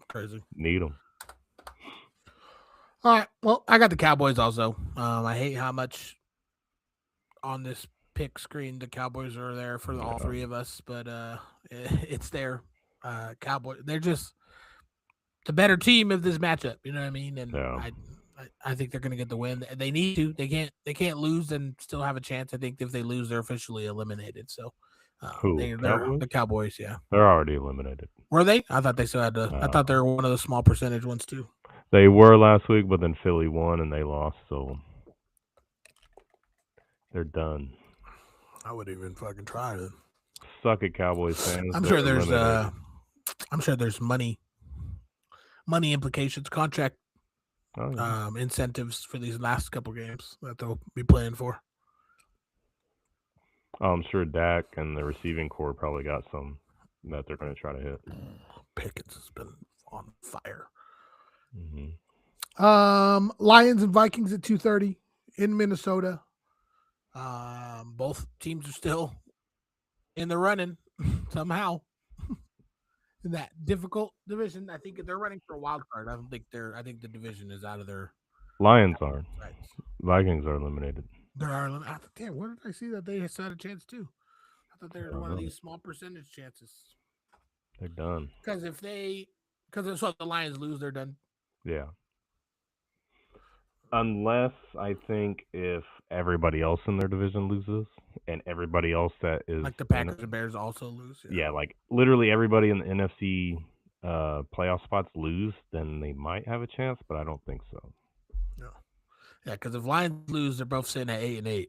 Crazy. Need him. All right. Well, I got the Cowboys also. I hate how much on this pick screen the Cowboys are there for all three of us, but it's there. Cowboys. They're just the better team of this matchup. You know what I mean? And I think they're going to get the win. They need to. They can't lose and still have a chance. I think if they lose, they're officially eliminated. So who? They're the Cowboys. Yeah, they're already eliminated. Were they? I thought they still had to. I thought they were one of the small percentage ones too. They were last week, but then Philly won and they lost, so they're done. I wouldn't even fucking try to. Suck it, Cowboys fans. I'm sure there's money implications, contract incentives for these last couple games that they'll be playing for. I'm sure Dak and the receiving core probably got some that they're going to try to hit. Pickens has been on fire. Mm-hmm. Lions and Vikings at 2:30 in Minnesota. Both teams are still in the running somehow in that difficult division. I think they're running for a wild card. I think the division is out of their. Lions are. Vikings are eliminated. There are. Damn, where did I see that they had a chance too? I thought they were one of these small percentage chances. They're done. Because if the Lions lose, they're done. Yeah. Unless I think if everybody else in their division loses and everybody else that is like the Packers and Bears also lose. Yeah, like literally everybody in the NFC playoff spots lose, then they might have a chance, but I don't think so. No. Yeah, because if Lions lose, they're both sitting at 8-8.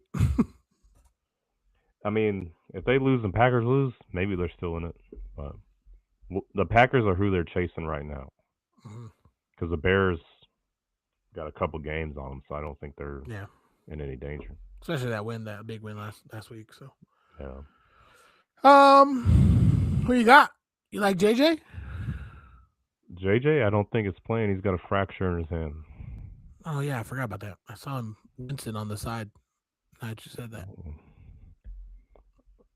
I mean, if they lose and Packers lose, maybe they're still in it. But the Packers are who they're chasing right now. Because the Bears got a couple games on them, so I don't think they're in any danger. Especially that big win last week. So Who you got? You like JJ? JJ, I don't think it's playing. He's got a fracture in his hand. Oh yeah, I forgot about that. I saw him wincing on the side. I just said that.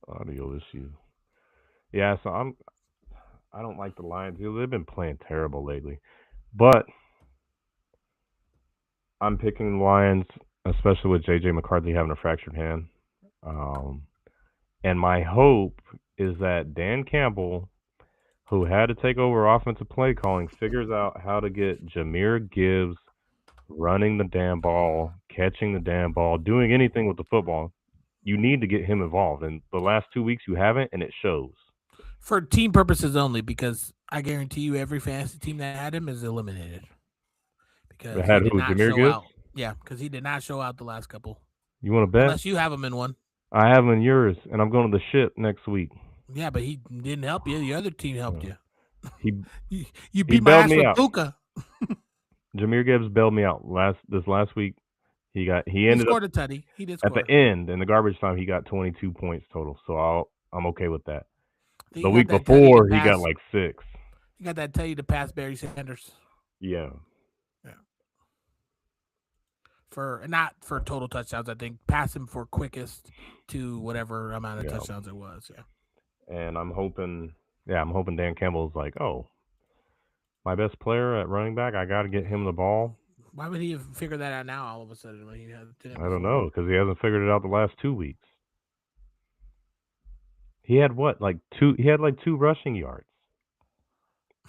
Audio issue. Yeah, so I don't like the Lions. They've been playing terrible lately. But I'm picking the Lions, especially with J.J. McCarthy having a fractured hand. And my hope is that Dan Campbell, who had to take over offensive play calling, figures out how to get Jahmyr Gibbs running the damn ball, catching the damn ball, doing anything with the football. You need to get him involved. And the last 2 weeks you haven't, and it shows. For team purposes only, because I guarantee you every fantasy team that had him is eliminated. Because had who, Jahmyr Gibbs? Yeah, because he did not show out the last couple. You want to bet? Unless you have him in one. I have him in yours, and I'm going to the ship next week. Yeah, but he didn't help you. The other team helped you. You beat my ass with Luka. Jahmyr Gibbs bailed me out this last week. He ended scored up a tutty. He did at score. the end in the garbage time. He got 22 points total, so I'm okay with that. The week before he got like 6. You got that tutty to pass Barry Sanders. Yeah. Not for total touchdowns, I think. Pass him for quickest to whatever amount of touchdowns it was. Yeah. And I'm hoping Dan Campbell's like, oh, my best player at running back, I got to get him the ball. Why would he have figured that out now all of a sudden? When he I don't know, because he hasn't figured it out the last 2 weeks. He had He had like 2 rushing yards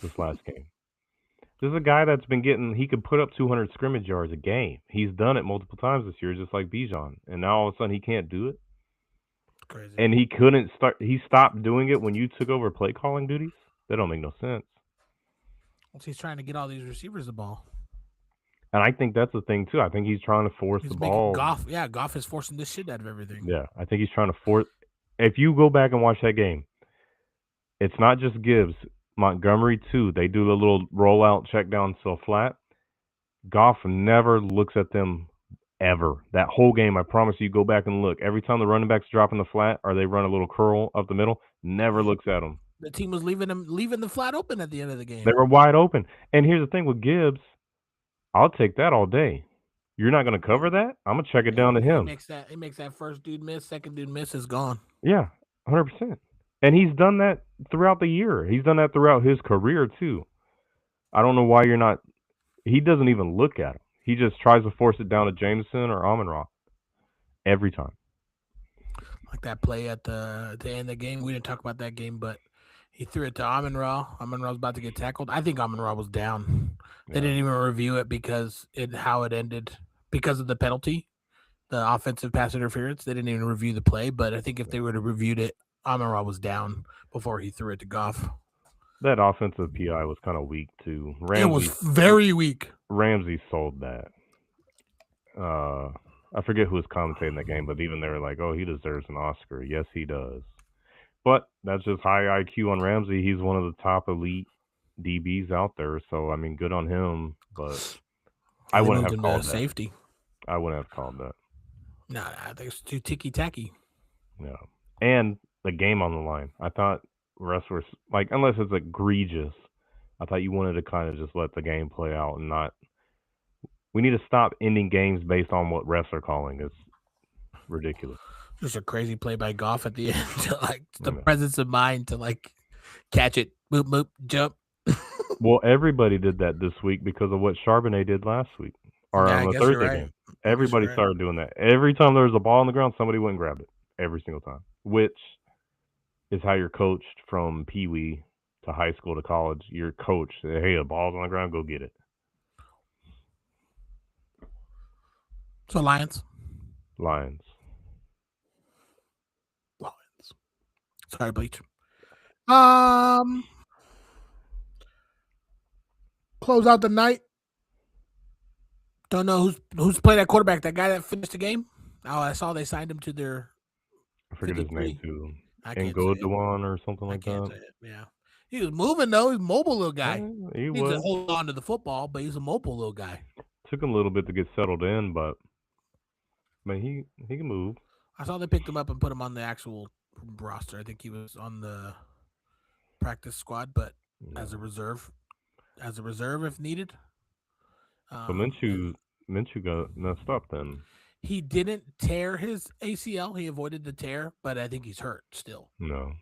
this last game. This is a guy that's been he could put up 200 scrimmage yards a game. He's done it multiple times this year, just like Bijan. And now all of a sudden he can't do it. Crazy. And he stopped doing it when you took over play calling duties? That don't make no sense. Well, he's trying to get all these receivers the ball. And I think that's the thing, too. I think he's trying to force the ball. Goff is forcing this shit out of everything. Yeah, I think he's trying to force. If you go back and watch that game, it's not just Gibbs. Montgomery, too. They do the little rollout, check down, so flat. Goff never looks at them ever. That whole game, I promise you, go back and look. Every time the running backs drop in the flat or they run a little curl up the middle, never looks at them. The team was leaving the flat open at the end of the game. They were wide open. And here's the thing with Gibbs, I'll take that all day. You're not going to cover that? I'm going to check it down to him. He makes that first dude miss, second dude miss is gone. Yeah, 100%. And he's done that throughout the year. He's done that throughout his career too. I don't know why you're not. He doesn't even look at him. He just tries to force it down to Jameson or Amon-Ra every time. Like that play at the end of the game. We didn't talk about that game, but he threw it to Amon-Ra. Amon-Ra was about to get tackled. I think Amon-Ra was down. They didn't even review it because how it ended because of the penalty, the offensive pass interference. They didn't even review the play, but I think if they would have reviewed it, Amon-Ra was down before he threw it to Goff. That offensive PI was kind of weak too. It was very weak. Ramsey sold that. I forget who was commentating that game, but even they were like, "Oh, he deserves an Oscar." Yes, he does. But that's just high IQ on Ramsey. He's one of the top elite DBs out there. So I mean, good on him. But I wouldn't have called that. Safety. I wouldn't have called that. No, I think it's too ticky-tacky. Yeah, and the game on the line. I thought refs were like, unless it's egregious, I thought you wanted to kind of just let the game play out and not. We need to stop ending games based on what refs are calling. It's ridiculous. Just a crazy play by Goff at the end, to the presence of mind to catch it, boop boop, jump. Well, everybody did that this week because of what Charbonnet did last week or on the Thursday game. Everybody started doing that. Every time there was a ball on the ground, somebody went and grabbed it. Every single time, which is how you're coached from Pee-wee to high school to college. You're coached. Hey, a ball's on the ground, go get it. So Lions. Sorry, Bleach. Close out the night. Don't know who's playing that quarterback. That guy that finished the game. Oh, I saw they signed him to their. I forget 53. His name too. Ngodewan or something like that. Yeah, he was moving though. He's a mobile little guy. Yeah, he needs to hold on to the football, but he's a mobile little guy. Took him a little bit to get settled in, but he can move. I saw they picked him up and put him on the actual roster. I think he was on the practice squad, but as a reserve if needed. So Minshew got messed up then. He didn't tear his ACL. He avoided the tear, but I think he's hurt still. No.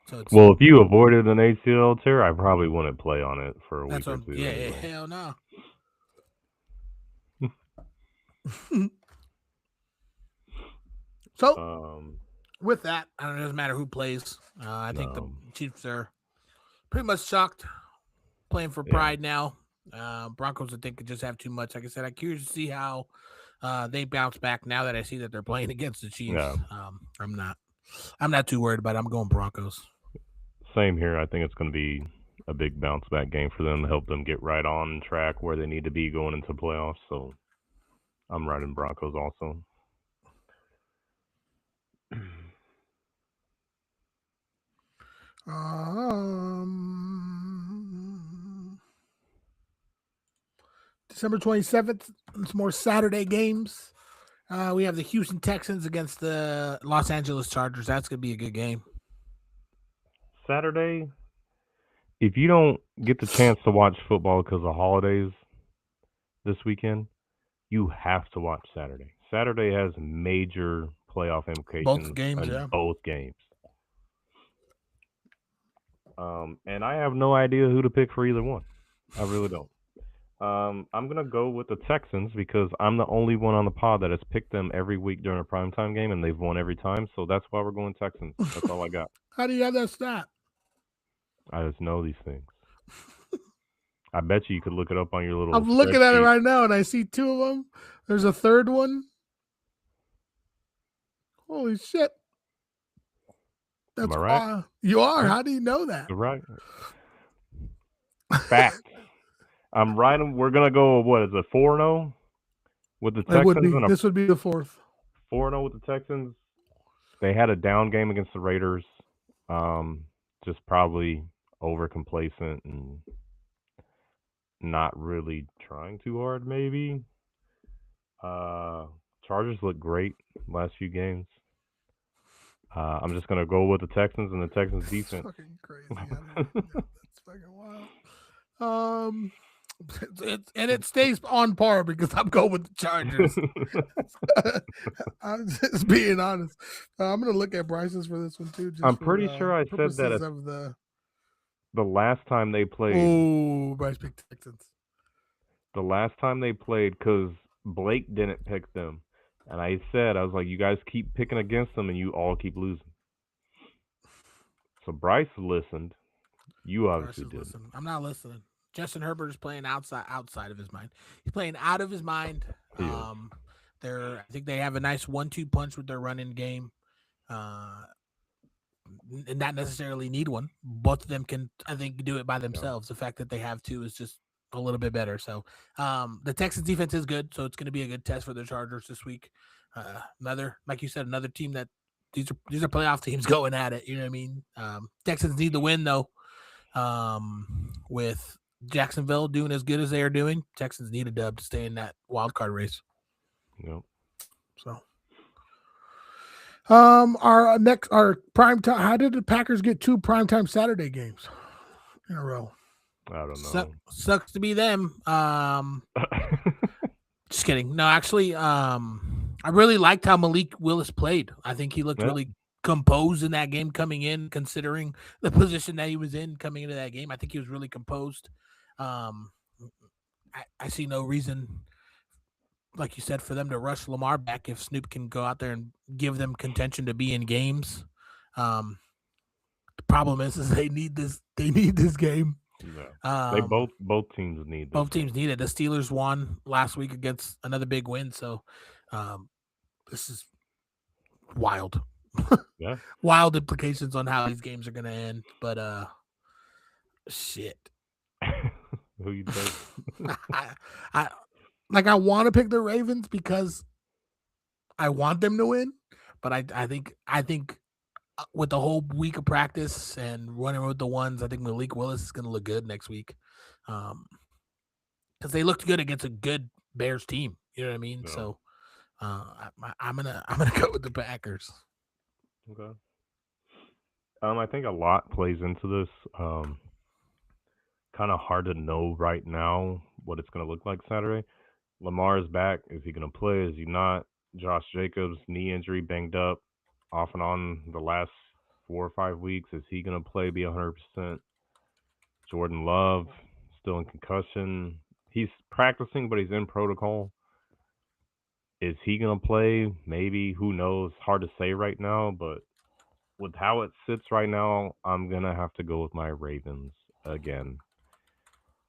So if you avoided an ACL tear, I probably wouldn't play on it for a week or two. Yeah, anyway. Hell no. So, with that, I don't know, it doesn't matter who plays. I think the Chiefs are pretty much shocked, playing for pride now. Broncos, I think, could just have too much. Like I said, I'm curious to see how they bounce back now that I see that they're playing against the Chiefs. Yeah. I'm not too worried about it. I'm going Broncos. Same here. I think it's going to be a big bounce back game for them to help them get right on track where they need to be going into playoffs. So I'm riding Broncos also. December 27th, it's more Saturday games. We have the Houston Texans against the Los Angeles Chargers. That's going to be a good game. Saturday, if you don't get the chance to watch football because of holidays this weekend, you have to watch Saturday. Saturday has major playoff implications. Both games, yeah. Both games. And I have no idea who to pick for either one. I really don't. I'm going to go with the Texans because I'm the only one on the pod that has picked them every week during a primetime game, and they've won every time. So that's why we're going Texans. That's all I got. How do you have that stat? I just know these things. I bet you could look it up on your little. I'm looking at it right now, and I see two of them. There's a third one. Holy shit! That's Am I right? You are. How do you know that? You're right. Fact. I'm right. We're gonna go. What is it? 4-0 with the Texans. This would be the fourth. 4-0 with the Texans. They had a down game against the Raiders. Just probably over complacent and not really trying too hard. Maybe. Chargers look great last few games. I'm just gonna go with the Texans and the Texans defense. Fucking crazy. That's fucking wild. And it stays on par because I'm going with the Chargers. I'm just being honest. I'm gonna look at Bryce's for this one too. Just I'm for, pretty sure I said that purposes of the last time they played. Oh, Bryce picked Texans. The last time they played, because Blake didn't pick them, and I was like, you guys keep picking against them, and you all keep losing. So Bryce listened. You obviously did. I'm not listening. Justin Herbert is playing outside of his mind. He's playing out of his mind. I think they have a nice 1-2 punch with their running game. And not necessarily need one. Both of them can, I think, do it by themselves. The fact that they have two is just a little bit better. So the Texans defense is good, so it's going to be a good test for the Chargers this week. Another, like you said, another team that these are playoff teams going at it. You know what I mean? Texans need the win though. With Jacksonville doing as good as they are doing, Texans need a dub to stay in that wild card race. Yep. So, our prime time. How did the Packers get 2 primetime Saturday games in a row? I don't know. Sucks to be them. Just kidding. No, actually, I really liked how Malik Willis played. I think he looked really composed in that game coming in, considering the position that he was in coming into that game. I think he was really composed. I see no reason, like you said, for them to rush Lamar back if Snoop can go out there and give them contention to be in games. The problem is they need this. They need this game. Yeah. They both teams need this. Both teams need it. The Steelers won last week against another big win, so this is wild. Yeah. Wild implications on how these games are going to end, but shit. Who you think? I want to pick the Ravens because I want them to win, but I think with the whole week of practice and running with the ones, I think Malik Willis is going to look good next week, because they looked good against a good Bears team. You know what I mean? No. So I'm gonna go with the Packers. Okay. I think a lot plays into this. Kind of hard to know right now what it's going to look like Saturday. Lamar is back. Is he going to play? Is he not? Josh Jacobs, knee injury, banged up off and on the last 4 or 5 weeks. Is he going to play, be 100%? Jordan Love, still in concussion. He's practicing, but he's in protocol. Is he going to play? Maybe. Who knows? Hard to say right now, but with how it sits right now, I'm going to have to go with my Ravens again.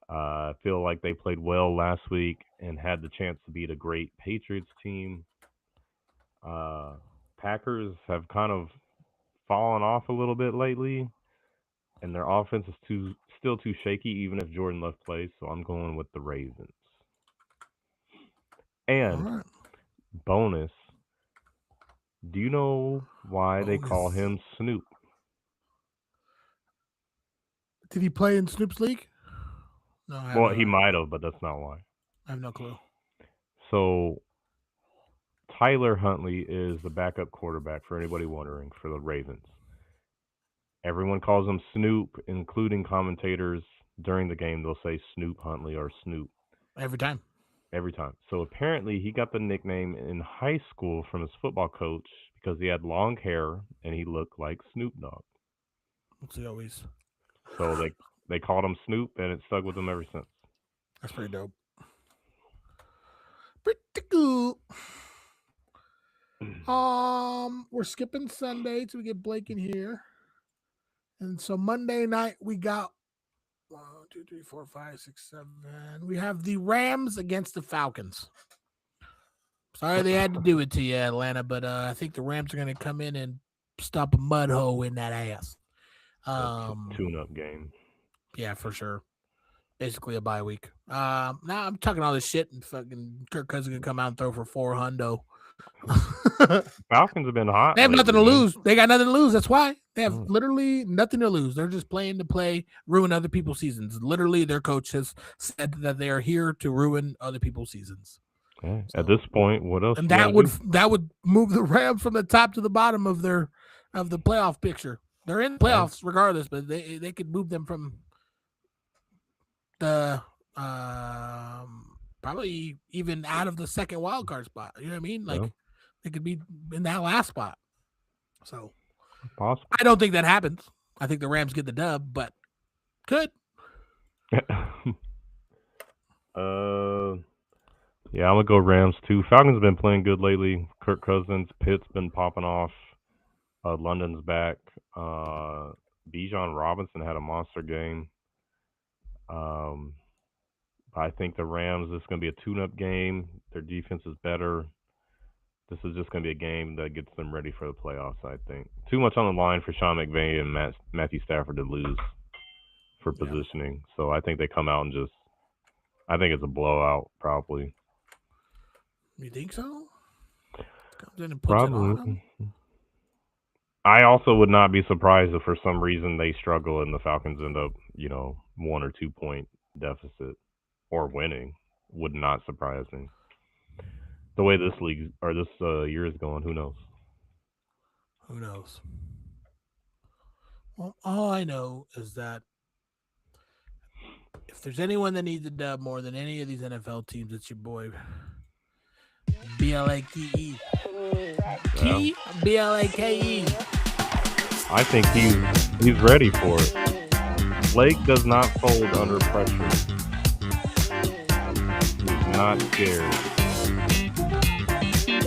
I feel like they played well last week and had the chance to beat a great Patriots team. Packers have kind of fallen off a little bit lately, and their offense is still too shaky, even if Jordan Love plays, so I'm going with the Ravens. And bonus, do you know why they call him Snoop? Did he play in Snoop's league? No. Well, he might have, but that's not why. I have no clue. So, Tyler Huntley is the backup quarterback, for anybody wondering, for the Ravens. Everyone calls him Snoop, including commentators during the game. They'll say Snoop Huntley or Snoop. Every time. So apparently he got the nickname in high school from his football coach because he had long hair and he looked like Snoop Dogg. What's he always? So they called him Snoop, and it stuck with him ever since. That's pretty dope. Pretty cool. We're skipping Sunday till we get Blake in here. And so Monday night we got 1, 2, 3, 4, 5, 6, 7. We have the Rams against the Falcons. Sorry they had to do it to you, Atlanta, but I think the Rams are going to come in and stop a mud hole in that ass. Tune-up game. Yeah, for sure. Basically a bye week. Now I'm talking all this shit, and fucking Kirk Cousins can come out and throw for $400. Falcons have been hot. They have nothing to lose. They got nothing to lose. That's why they have literally nothing to lose. They're just playing to play, ruin other people's seasons. Literally, their coach has said that they are here to ruin other people's seasons. Yeah. So, at this point, what else? And that would move the Rams from the top to the bottom of their of the playoff picture. They're in the playoffs regardless, but they could move them from the probably even out of the second wild card spot. You know what I mean? Like they could be in that last spot. So possible. I don't think that happens. I think the Rams get the dub, but could. Yeah, I'm gonna go Rams too. Falcons have been playing good lately. Kirk Cousins, Pitt's been popping off. London's back. Bijan Robinson had a monster game. I think the Rams, this is going to be a tune-up game. Their defense is better. This is just going to be a game that gets them ready for the playoffs, I think. Too much on the line for Sean McVay and Matthew Stafford to lose for positioning. So I think they come out and just – I think it's a blowout probably. You think so? Comes in and puts Probably. it on them? I also would not be surprised if for some reason they struggle and the Falcons end up, 1 or 2 point deficit or winning. Would not surprise me. The way this league or this year is going, who knows? Who knows? Well, all I know is that if there's anyone that needs a dub more than any of these NFL teams, it's your boy BLAKE. BLAKE. I think he's ready for it. Blake does not fold under pressure. He's not scared. You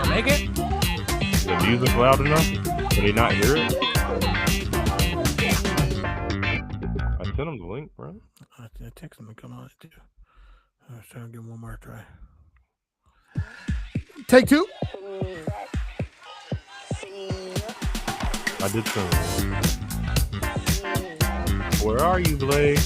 make it? The music loud enough? Did he not hear it? I sent him the link, bro. I text him to come on it too. I was trying to give him one more try. Take two. I did send him. Where are you, Blake?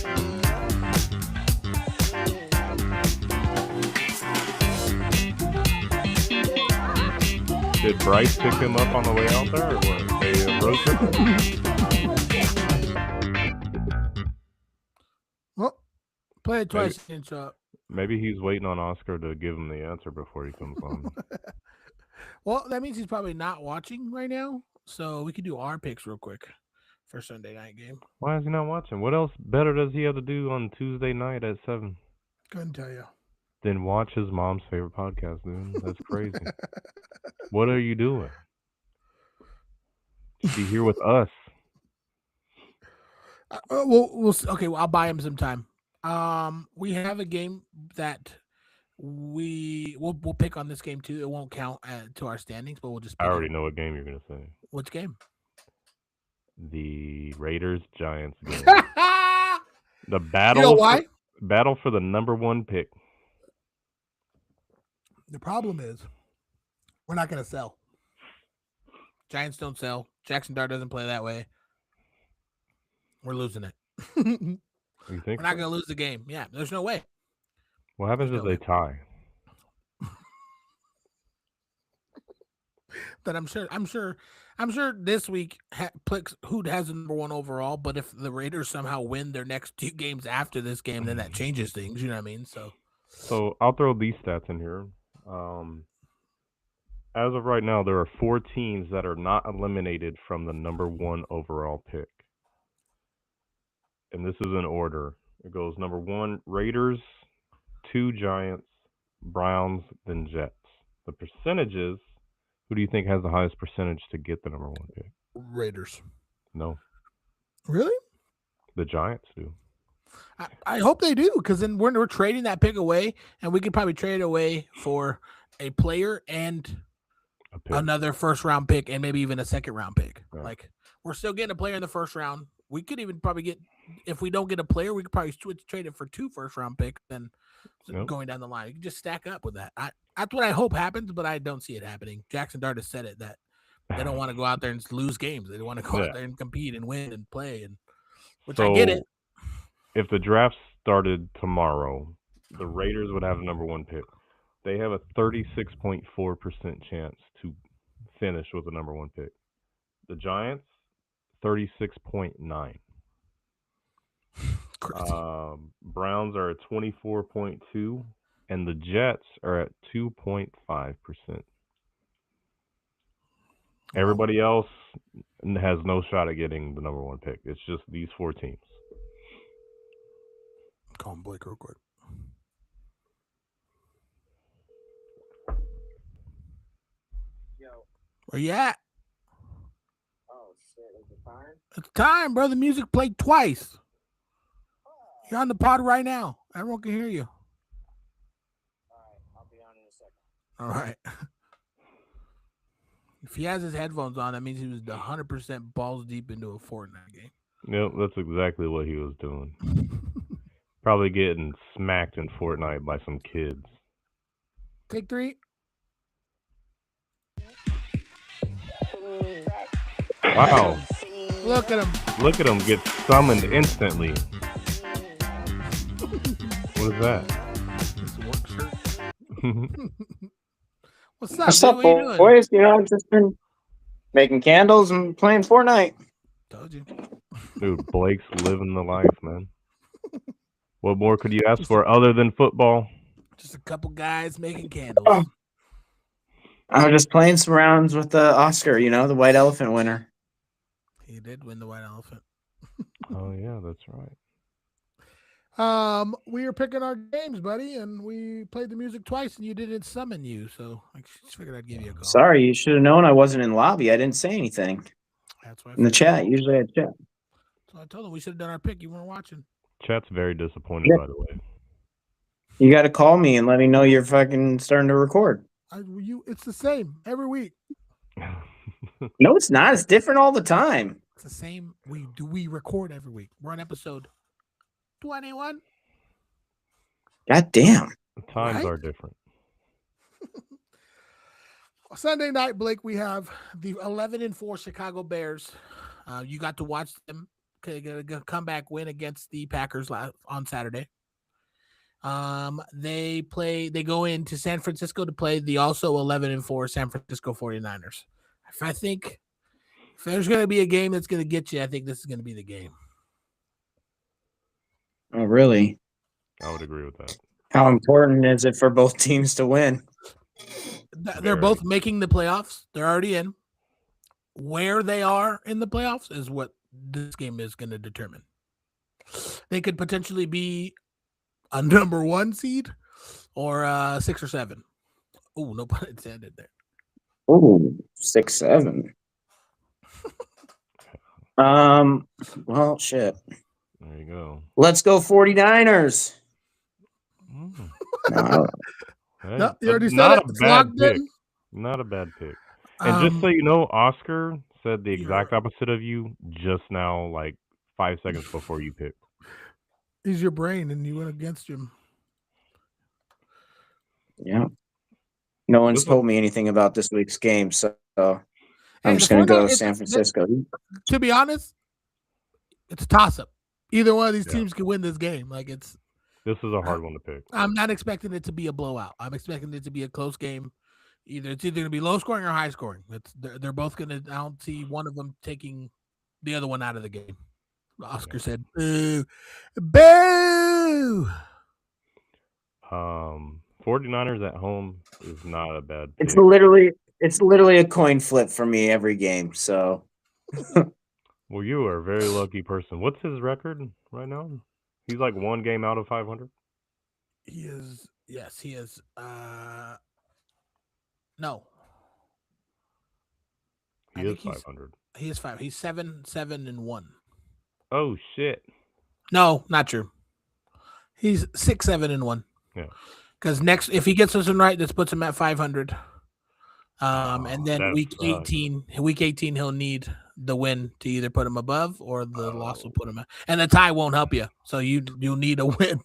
Did Bryce pick him up on the way out there, or what? They road trip? Well, play it twice and shot. Maybe he's waiting on Oscar to give him the answer before he comes on. Well, that means he's probably not watching right now, so we could do our picks real quick for Sunday night game. Why is he not watching? What else better does he have to do on Tuesday night at 7? Couldn't tell you. Then watch his mom's favorite podcast, dude. That's crazy. What are you doing? Be here with us. We'll okay. Well, I'll buy him some time. We have a game that we'll pick on this game too. It won't count to our standings, but we'll just. I already know what game you're gonna say. Which game? The Raiders-Giants game. The battle. You know why? Battle for the number 1 pick. The problem is, we're not going to sell. Giants don't sell. Jackson Dart doesn't play that way. We're losing it. You think we're not going to lose the game? Yeah, there's no way. What happens if they tie? But I'm sure this week picks who has the number 1 overall. But if the Raiders somehow win their next 2 games after this game, then that changes things. You know what I mean? So I'll throw these stats in here. As of right now, there are 4 teams that are not eliminated from the number 1 overall pick. And this is in order. It goes number 1, Raiders, 2, Giants, Browns, then Jets. The percentages, who do you think has the highest percentage to get the number 1 pick? Raiders. No. Really? The Giants do. I hope they do, because then we're trading that pick away, and we could probably trade it away for a player and another first-round pick and maybe even a second-round pick. Yeah. Like, we're still getting a player in the first round. We could even probably get, if we don't get a player, we could probably trade it for 2 first-round picks. Then going down the line, you can just stack up with that. That's what I hope happens, but I don't see it happening. Jackson Dart has said it, that they don't want to go out there and lose games. They want to go out there and compete and win and play, and which I get it. If the draft started tomorrow, the Raiders would have the number 1 pick. They have a 36.4% chance to finish with the number 1 pick. The Giants, 36.9. Browns are at 24.2, and the Jets are at 2.5%. Everybody else and has no shot at getting the number 1 pick. It's just these 4 teams. Call him Blake real quick. Where you at? Oh shit, is it time? It's time, bro. The music played twice. You're on the pod right now. Everyone can hear you. Alright, I'll be on in a second. All right. If he has his headphones on, that means he was 100% balls deep into a Fortnite game. Yep, that's exactly what he was doing. Probably getting smacked in Fortnite by some kids. Take 3. Wow. Look at him. Look at him get summoned instantly. What is that? It's a work shirt. What's up, What's dude? up, What you doing? boys? You know, I've just been making candles and playing Fortnite. Told you. Dude, Blake's living the life, man. What more could you ask for other than football? Just a couple guys making candles. Oh. I was just playing some rounds with Oscar, you know, the white elephant winner. He did win the white elephant. Oh yeah, that's right. We were picking our games, buddy, and we played the music twice, and you didn't summon you, so I just figured I'd give you a call. Sorry, you should have known I wasn't in lobby. I didn't say anything That's why I in the figured- chat. Usually I chat. So I told him we should have done our pick. You weren't watching. Chat's very disappointed, Yeah. by the way. You got to call me and let me know you're fucking starting to record. It's the same every week. No, it's not. It's different all the time. It's the same. We record every week. We're on episode 21. God damn. The times Right? are different. Sunday night, Blake, we have the 11-4 Chicago Bears. You got to watch them comeback win against the Packers on Saturday. They go into San Francisco to play the also 11-4 San Francisco 49ers. I think if there's going to be a game that's going to get you, I think this is going to be the game. Oh, really? I would agree with that. How important is it for both teams to win? They're Very. both making the playoffs. They're already in. Where they are in the playoffs is what this game is going to determine. They could potentially be a number 1 seed or 6 or 7. Oh, no pun intended there. Oh, 6-7. Well, shit. There you go. Let's go 49ers. Mm. No, Hey, No, you already said not it. a It's bad locked pick. in. Not a bad pick. And just so you know, Oscar said the exact opposite of you just now, like 5 seconds before you picked. He's your brain, and you went against him. yeah. No one's This told me anything about this week's game, so I'm Hey, just the going to go 49ers San Francisco. To be honest, it's a toss-up. Either one of these Yeah. teams can win this game. Like This is a hard one to pick. I'm not expecting it to be a blowout. I'm expecting it to be a close game. It's either going to be low scoring or high scoring. They're both going to. I don't see one of them taking the other one out of the game. Oscar said, "Boo, boo." 49ers at home is not a bad pick. It's literally a coin flip for me every game. So Well, you are a very lucky person. What's his record right now? He's like 1 game out of 500. He is. Yes, he is. No, He I is think he's- 500. he is 5. He's 7-7-1. Oh shit! No, not true. He's 6-7-1. Yeah. Because if he gets this one right, this puts him at 500. And then that week sucks. 18, he'll need the win to either put him above or the loss will put him at. And the tie won't help you. So you'll need a win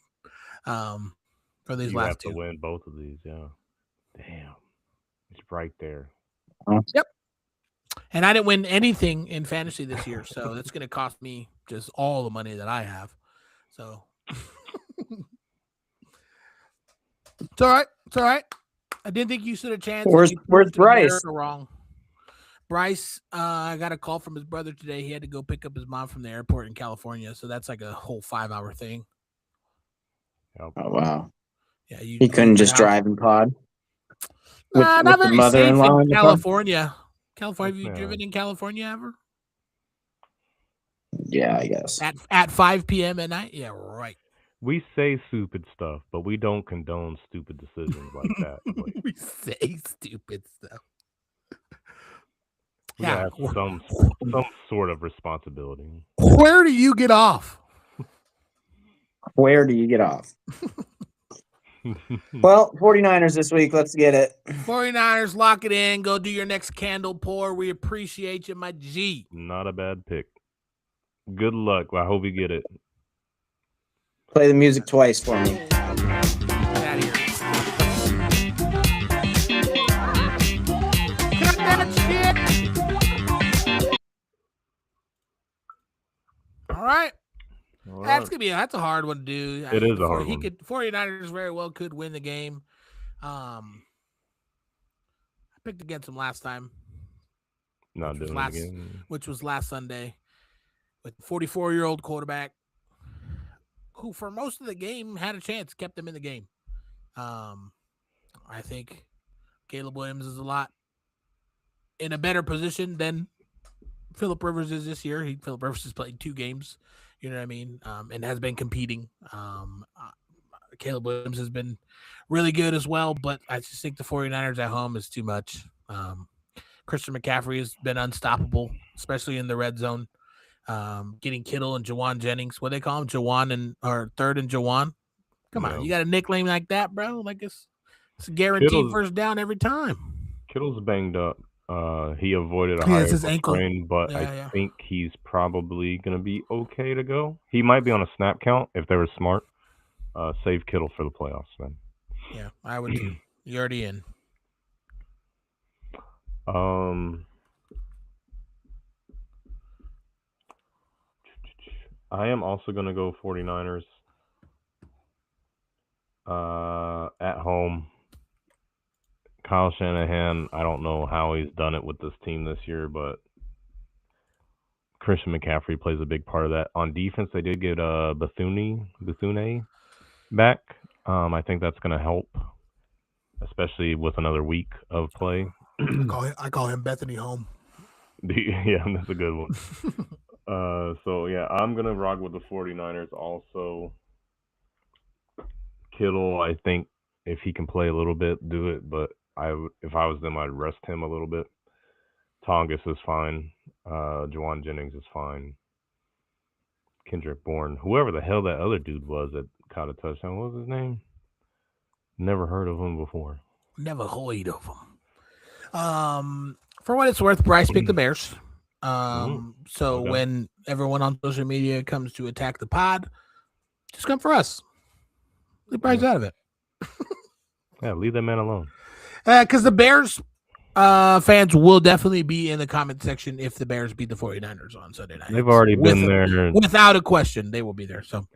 for these You last have two. to win both of these. Yeah. Damn. It's right there. And I didn't win anything in fantasy this year, so that's going to cost me just all the money that I have. So it's all right. It's all right. I didn't think you stood a chance. Where's You proved the Bryce? narrative Wrong. Bryce, I got a call from his brother today. He had to go pick up his mom from the airport in California, so that's like a whole 5-hour thing. Yep. oh wow, Yeah, he couldn't just drive and pod. With not the very safe mother-in-law in in the car? California. California, have you Yeah. driven in California ever? Yeah, I guess. At 5 p.m. at night? Yeah, right. We say stupid stuff, but we don't condone stupid decisions like that. Like, We say stupid stuff. we gotta have some sort of responsibility. Where do you get off? Where do you get off? Well, 49ers this week. Let's get it. 49ers, lock it in. Go do your next candle pour. We appreciate you, my G. Not a bad pick. Good luck. I hope you get it. Play the music twice for me. Get out of here. Cut that shit. All right. That's a hard one to do. It is a hard one. 49ers very well could win the game. I picked against them last time. Not doing it again. Which was last Sunday with 44-year-old quarterback who for most of the game had a chance, kept them in the game. I think Caleb Williams is a lot in a better position than Phillip Rivers is this year. Phillip Rivers has played 2 games, you know what I mean, and has been competing. Caleb Williams has been really good as well, but I just think the 49ers at home is too much. Christian McCaffrey has been unstoppable, especially in the red zone. Getting Kittle and Jawan Jennings, what they call him, Third and Jawan. Come on, you got a nickname like that, bro? Like it's a guaranteed first down every time. Kittle's banged up. He avoided a high sprain, but I think he's probably going to be okay to go. He might be on a snap count if they were smart. Save Kittle for the playoffs, man. Yeah, I would too. You're already in. I am also going to go 49ers at home. Kyle Shanahan, I don't know how he's done it with this team this year, but Christian McCaffrey plays a big part of that. On defense, they did get Bethune back. I think that's going to help, especially with another week of play. I call him Bethany Home. Yeah, that's a good one. So, yeah, I'm going to rock with the 49ers also. Kittle, I think if he can play a little bit, do it. But if I was them, I'd rest him a little bit. Tongas is fine. Jawan Jennings is fine. Kendrick Bourne. Whoever the hell that other dude was that caught a touchdown. What was his name? Never heard of him before. Never heard of him. For what it's worth, Bryce picked the Bears. When everyone on social media comes to attack the pod, just come for us. Leave Bryce out of it. Yeah, leave that man alone. Because the Bears fans will definitely be in the comment section if the Bears beat the 49ers on Sunday night. They've already been there. Without a question, they will be there. So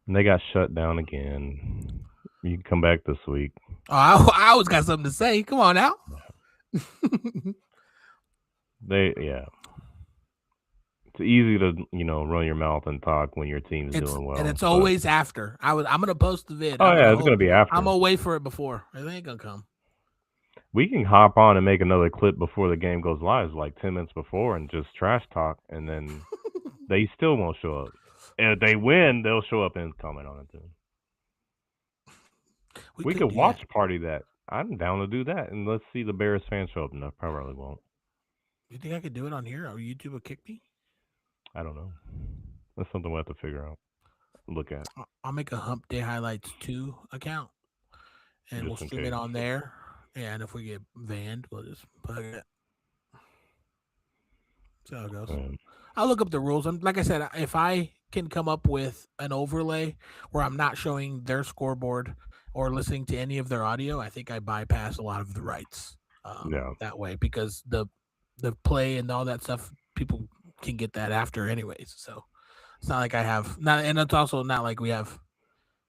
and they got shut down again. You can come back this week. Oh, I always got something to say. Come on now. It's easy to, run your mouth and talk when your team's doing well. And it's always after. I'm gonna post the vid. It's gonna be after. I'm gonna wait for it before. It ain't gonna come. We can hop on and make another clip before the game goes live, like 10 minutes before, and just trash talk, and then they still won't show up. And if they win, they'll show up and comment on it too. We could watch party that. I'm down to do that, and let's see the Bears fans show up. No, probably won't. You think I could do it on here? Or YouTube will kick me? I don't know. That's something we'll have to figure out. Look at. I'll make a Hump Day Highlights 2 account, and we'll stream it on there. And if we get banned, we'll just plug it. That's how it goes. I'll look up the rules. And like I said, if I can come up with an overlay where I'm not showing their scoreboard or listening to any of their audio, I think I bypass a lot of the rights that way, because the play and all that stuff, people can get that after anyways. So it's not like I have and it's also not like we have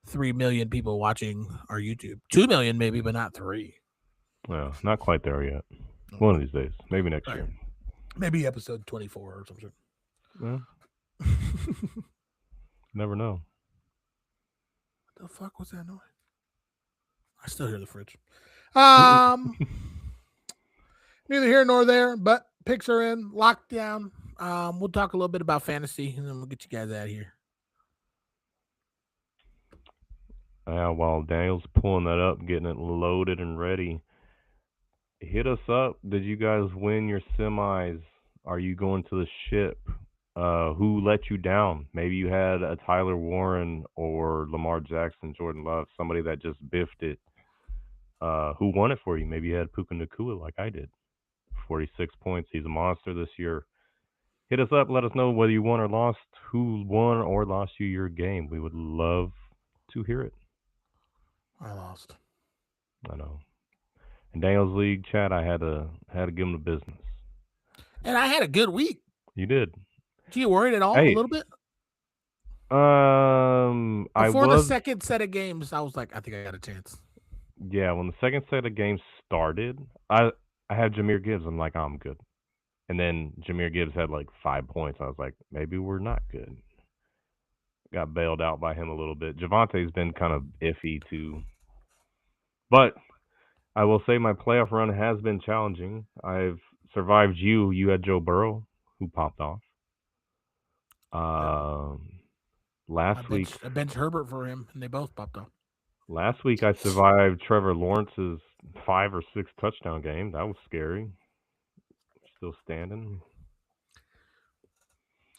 3 million people watching our YouTube. 2 million maybe, but not 3. Well, not quite there yet. One of these days, maybe next year. Maybe episode 24 or something. Well, never know. What the fuck was that noise? I still hear the fridge. Neither here nor there, but picks are in, locked down. We'll talk a little bit about fantasy, and then we'll get you guys out of here. While Daniel's pulling that up, getting it loaded and ready, hit us up. Did you guys win your semis? Are you going to the ship? Who let you down? Maybe you had a Tyler Warren or Lamar Jackson, Jordan Love, somebody that just biffed it. Who won it for you? Maybe you had Puka Nacua like I did. 46 points. He's a monster this year. Hit us up. Let us know whether you won or lost, who won or lost you your game. We would love to hear it. I lost. I know. In Daniel's league chat, I had to give him the business. And I had a good week. You did. Did you get worried at all? A little bit? Before the second set of games, I was like, I think I got a chance. Yeah, when the second set of games started, I had Jahmyr Gibbs. I'm like, I'm good. And then Jahmyr Gibbs had like 5 points. I was like, maybe we're not good. Got bailed out by him a little bit. Javante's been kind of iffy too. But I will say my playoff run has been challenging. I've survived you. You had Joe Burrow, who popped off. Last week I benched Herbert for him, and they both popped off. Last week I survived Trevor Lawrence's 5 or 6 touchdown game. That was scary. Still standing.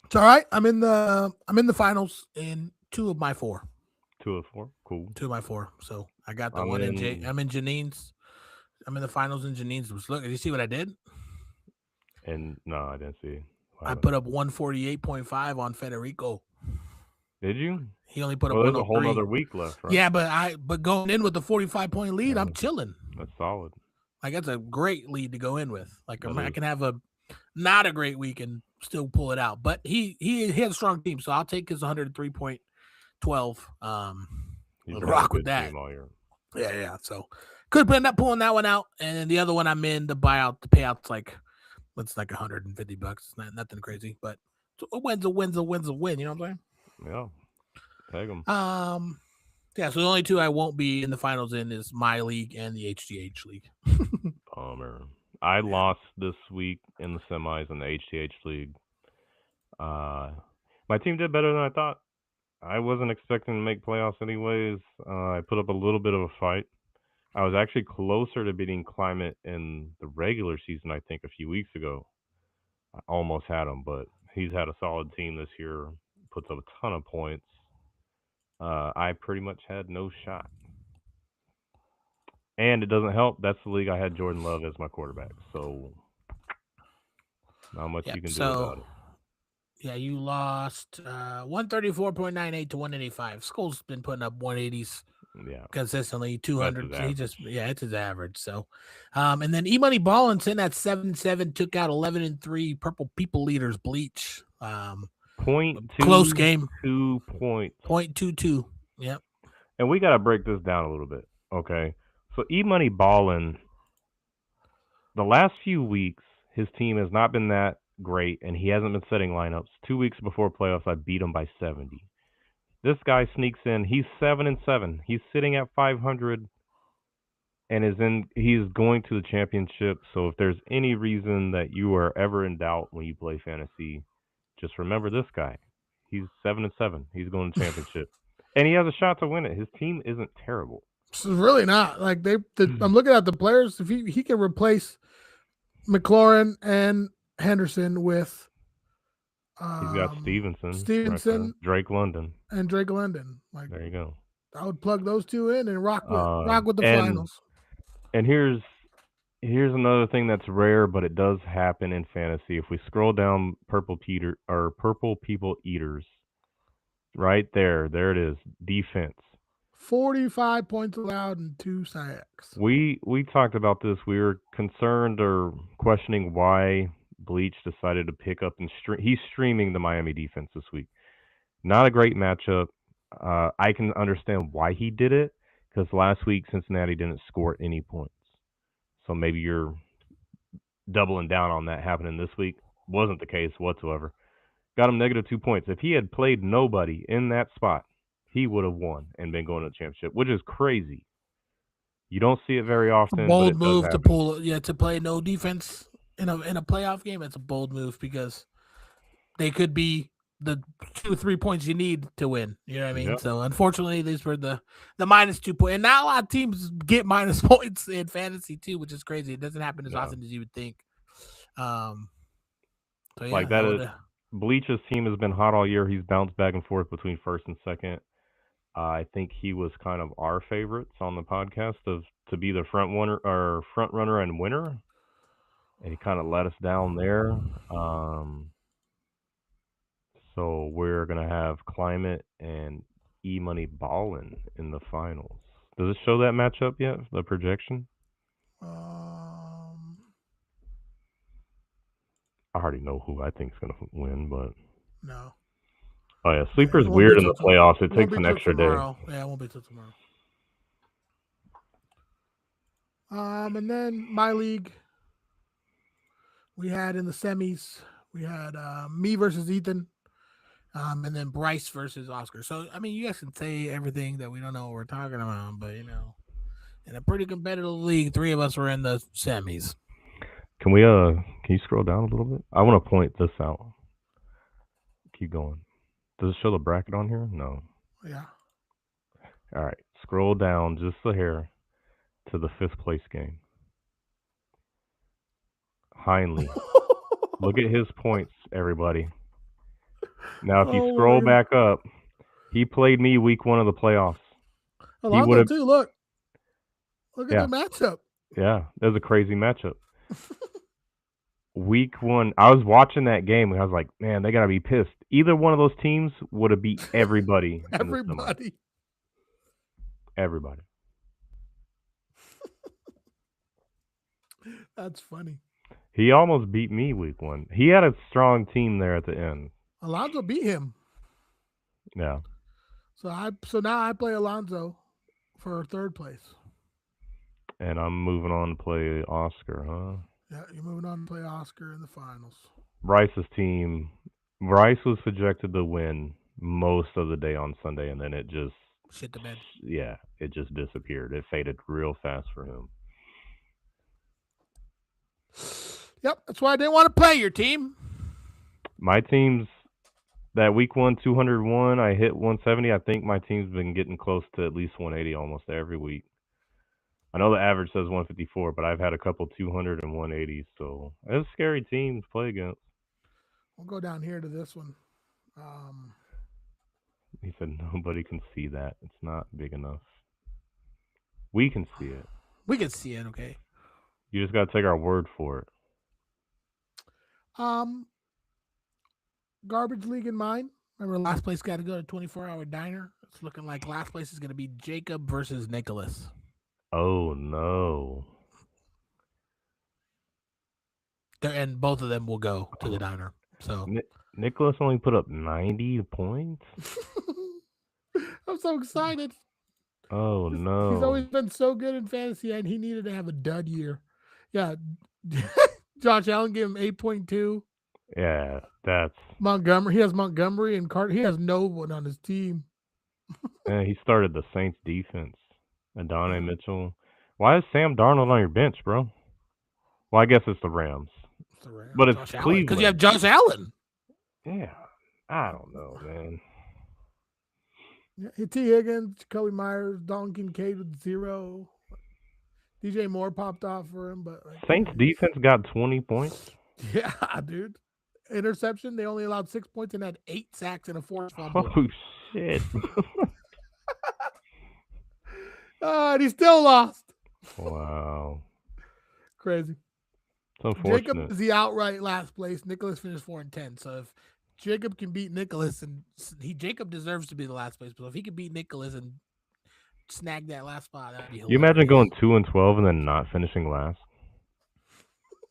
It's all right. I'm in the finals in 2 of my 4. 2 of 4. Cool. 2 of my 4. So I got the one in I'm in Janine's. I'm in the finals in Janine's. Look, did you see what I did? And no, I didn't see. I put up 148.5 on Federico. Did you? He only put up 103. There's a whole other week left, right? Yeah, but going in with the 45-point lead, I'm chilling. That's solid. Like that's a great lead to go in with. Like I can have a not a great week and still pull it out. But he had a strong team, so I'll take his 103.12. Rock with that. Yeah. So could end up pulling that one out, and then the other one I'm in the buyout. The payout's like it's like $150. It's nothing crazy, but a win's a win. You know what I'm saying? Yeah. Tag them. Yeah. So the only 2 I won't be in the finals in is my league and the HGH league. Bummer. I lost this week in the semis in the HGH league. My team did better than I thought. I wasn't expecting to make playoffs anyways. I put up a little bit of a fight. I was actually closer to beating Climate in the regular season, I think, a few weeks ago. I almost had him, but he's had a solid team this year. Puts up a ton of points. I pretty much had no shot. And it doesn't help. That's the league I had Jordan Love as my quarterback. So not much you can do about it. Yeah, you lost 134.98 to 185. School's been putting up 180s consistently, 200. It's his average. So, and then E-Money Ballin sitting at 7-7, took out 11-3 Purple People leaders Bleach. Close game. 2 points. 0.22. Yep. And we got to break this down a little bit. Okay. So E-Money Ballin, the last few weeks, his team has not been that great, and he hasn't been setting lineups. 2 weeks before playoffs, I beat him by 70. This guy sneaks in. He's 7-7. He's sitting at 500, and he's going to the championship. So if there's any reason that you are ever in doubt when you play fantasy, just remember this guy. He's 7-7. He's going to the championship, and he has a shot to win it. His team isn't terrible. It's really not. Like I'm looking at the players. If he can replace McLaurin and Henderson with he's got Stevenson, Drake London. Like there you go. I would plug those 2 in and rock with the finals. And here's another thing that's rare, but it does happen in fantasy. If we scroll down Purple People Eaters, right there it is. Defense. 45 points allowed and 2 sacks. We talked about this. We were concerned or questioning why Bleach decided to pick up and he's streaming the Miami defense this week. Not a great matchup. I can understand why he did it, because last week Cincinnati didn't score any points. So maybe you're doubling down on that happening this week. Wasn't the case whatsoever. Got him -2 points. If he had played nobody in that spot, he would have won and been going to the championship, which is crazy. You don't see it very often. Bold move to play no defense in a playoff game. It's a bold move because they could be the 2-3 points you need to win. You know what I mean? Yep. So unfortunately, these were the -2 point. And not a lot of teams get minus points in fantasy too, which is crazy. It doesn't happen as often as you would think. So yeah, Like that is Bleach's team has been hot all year. He's bounced back and forth between first and second. I think he was kind of our favorites on the podcast to be the front runner and winner. And he kind of let us down there. So we're gonna have Climate and E-Money Ballin in the finals. Does it show that matchup yet? The projection? I already know who I think is gonna win, but no. Oh yeah, Sleeper's weird in the playoffs. It takes an extra day. Yeah, it won't be till tomorrow. And then my league, we had in the semis, we had me versus Ethan, and then Bryce versus Oscar. So I mean, you guys can say everything that we don't know what we're talking about, but you know, in a pretty competitive league, 3 of us were in the semis. Can you scroll down a little bit? I want to point this out. Keep going. Does it show the bracket on here? No. Yeah. All right. Scroll down just a hair to the 5th place game. Heinley. Look at his points, everybody. Now, if you scroll back up, he played me week 1 of the playoffs. Alonzo too, look. Look at the matchup. Yeah, that was a crazy matchup. Week 1, I was watching that game and I was like, man, they got to be pissed. Either one of those teams would have beat everybody. Everybody. That's funny. He almost beat me week 1. He had a strong team there at the end. Alonzo beat him. Yeah. So now I play Alonzo for 3rd place. And I'm moving on to play Oscar, huh? Yeah, you're moving on to play Oscar in the finals. Bryce's team. Bryce was projected to win most of the day on Sunday, and then it just shit the bed. Yeah, it just disappeared. It faded real fast for him. Yep, that's why I didn't want to play your team. My team's that week 1, 201. I hit 170. I think my team's been getting close to at least 180 almost every week. I know the average says 154, but I've had a couple 200 and 180s, so it's a scary team to play against. We'll go down here to this one. He said nobody can see that. It's not big enough. We can see it. We can see it, okay. You just got to take our word for it. Garbage league in mine. Remember, last place got to go to 24-hour diner. It's looking like last place is going to be Jacob versus Nicholas. Oh, no. And both of them will go to the diner. So Nicholas only put up 90 points? I'm so excited. Oh, no. He's always been so good in fantasy, and he needed to have a dud year. Yeah. Josh Allen gave him 8.2. Yeah, that's... Montgomery. He has Montgomery and Carter. He has no one on his team. Yeah, he started the Saints defense. Adonai Mitchell. Why is Sam Darnold on your bench, bro? Well, I guess it's the Rams. But it's Josh Cleveland. Because you have Josh Allen. Yeah. I don't know, man. Yeah, T. Higgins, Jacoby Myers, Dalton Kincaid with 0. DJ Moore popped off for him, but Saints defense got 20 points. Yeah, dude. Interception. They only allowed 6 points and had 8 sacks and a forced fumble. Oh shit! And he still lost. Wow. Crazy. It's unfortunate. Jacob is the outright last place. Nicholas finished 4-10. So if Jacob can beat Nicholas, and Jacob deserves to be the last place, but if he can beat Nicholas and snag that last spot, that'd be hilarious. You imagine going 2-12 and then not finishing last?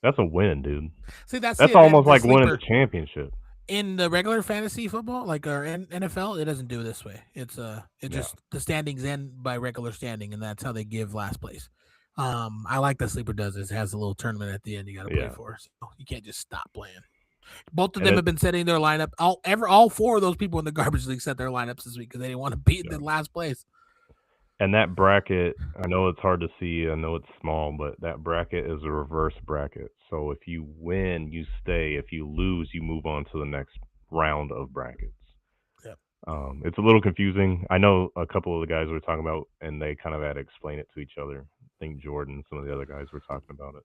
That's a win, dude. See, that's almost like winning the championship. In the regular fantasy football, like our NFL, it doesn't do it this way. It's just the standings end by regular standing, and that's how they give last place. I like that Sleeper does this. It has a little tournament at the end you got to play for. So you can't just stop playing. Both of them have been setting their lineup. All 4 of those people in the garbage league set their lineups this week because they didn't want to be in the last place. And that bracket, I know it's hard to see. I know it's small, but that bracket is a reverse bracket. So if you win, you stay. If you lose, you move on to the next round of brackets. Yep. It's a little confusing. I know a couple of the guys were talking about, and they kind of had to explain it to each other. I think Jordan, some of the other guys were talking about it.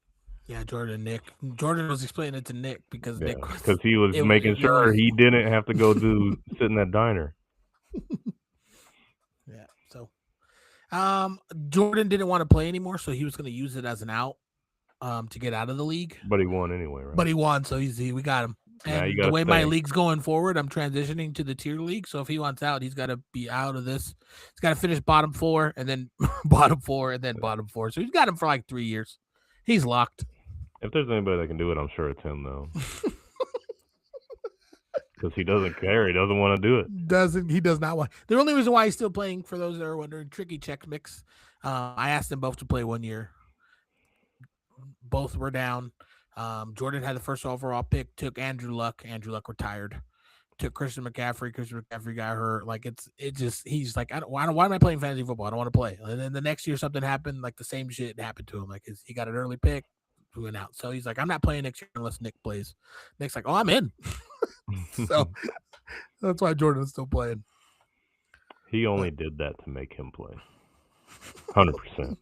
Yeah, Jordan, Nick. Jordan was explaining it to Nick because Nick because he was making sure he didn't have to go sit in that diner. Yeah. So, Jordan didn't want to play anymore, so he was going to use it as an out, to get out of the league. But he won anyway, right? But he won, so we got him. And the way my league's going forward, I'm transitioning to the tier league. So if he wants out, he's got to be out of this. He's got to finish bottom 4 and then bottom 4 and then bottom 4. So he's got him for like 3 years. He's locked. If there's anybody that can do it, I'm sure it's him, though. Because he doesn't care. He doesn't want to do it. He does not want. The only reason why he's still playing, for those that are wondering, Tricky Check Mix. I asked them both to play 1 year. Both were down. Jordan had the first overall pick, took Andrew Luck. Andrew Luck retired. Took Christian McCaffrey. Christian McCaffrey got hurt. Like he's like, why am I playing fantasy football? I don't want to play. And then the next year something happened, like the same shit happened to him. Like he got an early pick, went out. So he's like, I'm not playing next year unless Nick plays. Nick's like, oh, I'm in. So that's why Jordan's still playing. He only did that to make him play. 100%.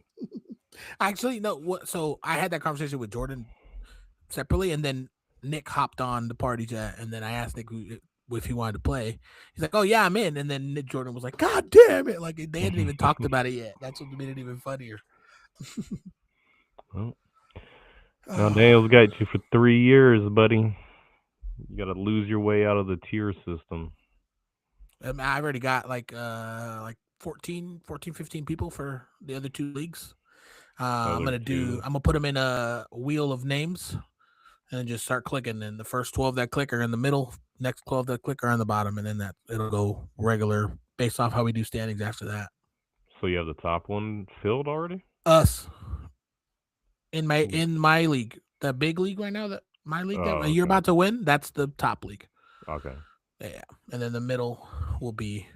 Actually, no. So I had that conversation with Jordan separately, and then Nick hopped on the party chat, and then I asked Nick if he wanted to play. He's like, "Oh yeah, I'm in." And then Nick Jordan was like, "God damn it!" Like they hadn't even talked about it yet. That's what made it even funnier. Well, now Daniel's got you for 3 years, buddy. You got to lose your way out of the tier system. I already got like 14, 15 people for the other 2 leagues. I'm gonna put them in a wheel of names and just start clicking. And the first 12 that click are in the middle, next 12 that click are on the bottom, and then it'll go regular based off how we do standings after that. So you have the top one filled already? Us in my league, the big league right now, that my league that you're about to win, that's the top league. Okay. Yeah, and then the middle will be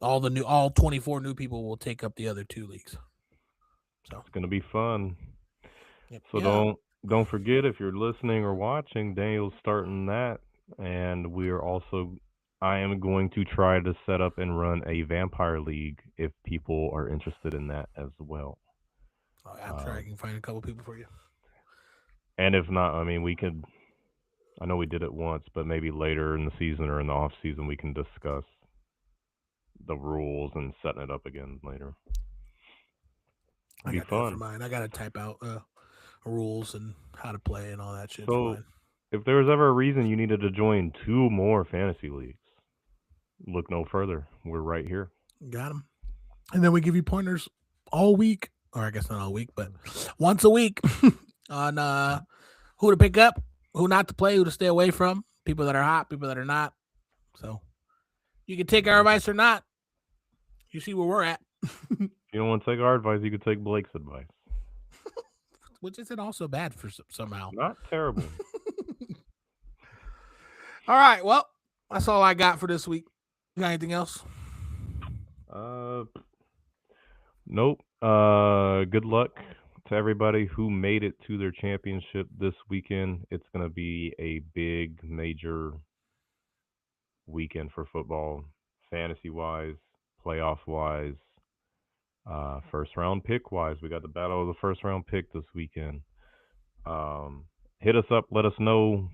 all 24 new people will take up the other 2 leagues. So it's gonna be fun. Yep. So don't forget, if you're listening or watching, Daniel's starting that, and I am going to try to set up and run a vampire league if people are interested in that as well. I'm sure I can find a couple people for you. And if not, I mean, I know we did it once, but maybe later in the season or in the off season, we can discuss the rules and setting it up again later. It'd be fun. For mine. I got to type out rules and how to play and all that shit. So, if there was ever a reason you needed to join 2 more fantasy leagues, look no further. We're right here. Got them. And then we give you pointers all week, or I guess not all week, but once a week on who to pick up, who not to play, who to stay away from, people that are hot, people that are not. So you can take our advice or not. You see where we're at. If you don't want to take our advice, you could take Blake's advice. Which isn't also bad for somehow. Not terrible. All right. Well, that's all I got for this week. You got anything else? Nope. Good luck to everybody who made it to their championship this weekend. It's going to be a big, major weekend for football, fantasy-wise, playoff-wise. First round pick wise, we got the battle of the first round pick this weekend. Hit us up, let us know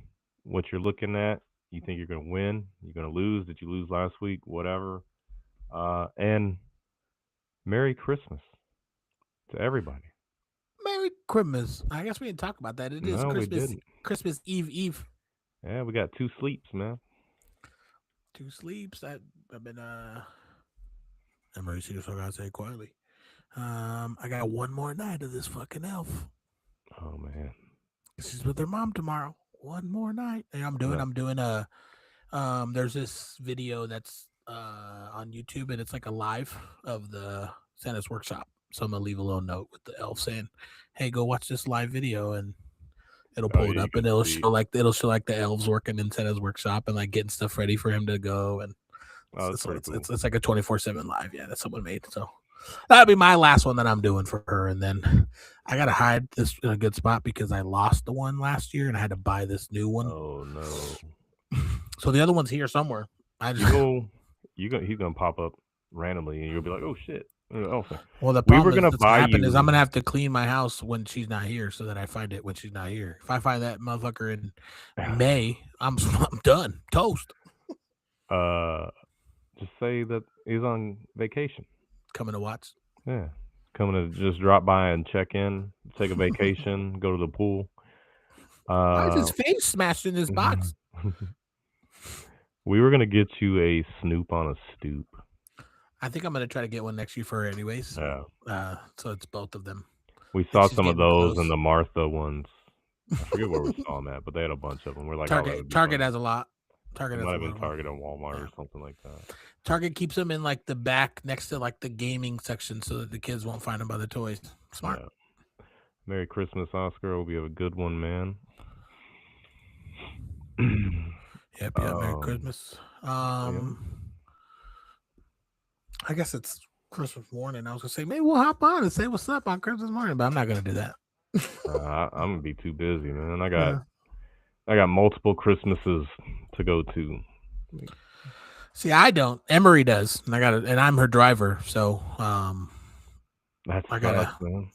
what you're looking at. You think you're gonna win, you're gonna lose, did you lose last week, whatever. And Merry Christmas to everybody. Merry Christmas. I guess we didn't talk about that. It is Christmas Eve. Yeah, we got 2 sleeps, man. 2 sleeps. I've been I'm very serious, so I gotta say it quietly. I got 1 more night of this fucking elf. Oh man, she's with her mom tomorrow. 1 more night. And I'm doing there's this video that's on YouTube, and it's like a live of the Santa's workshop. So I'm gonna leave a little note with the elf saying, "Hey, go watch this live video," and it'll pull it up, and it'll show like the elves working in Santa's workshop and like getting stuff ready for him to go. And it's like a 24/7 live. Yeah, that someone made. So That'll be my last one that I'm doing for her, and then I gotta hide this in a good spot because I lost the one last year and I had to buy this new one. Oh no! So the other one's here somewhere. I just He's gonna pop up randomly, and you'll be like, "Oh shit!" Oh, well, the we problem were gonna that's buy happen is you. I'm gonna have to clean my house when she's not here, so that I find it when she's not here. If I find that motherfucker in May, I'm done, toast. Just say that he's on vacation. Coming to watch. Yeah, coming to just drop by and check in, take a vacation, go to the pool. Why is his face smashed in his box? We were gonna get you a Snoop on a stoop. I think I'm gonna try to get one next year for her, anyways. Yeah. So it's both of them. We saw she's some of getting those close. and the Martha ones. I forget where we saw them at, but they had a bunch of them. We're like, Target has a lot. Target It has might a have been lot of them. Target or Walmart or something like that. Target keeps them in like the back next to like the gaming section so that the kids won't find them by the toys. Smart. Yeah. Merry Christmas, Oscar. Hope you have a good one, man. Yep. Merry Christmas. I guess it's Christmas morning. I was gonna say maybe we'll hop on and say what's up on Christmas morning, but I'm not gonna do that. I'm gonna be too busy, man. I got multiple Christmases to go to. See, I don't. Emery does, and I'm her driver, so That's I gotta, man.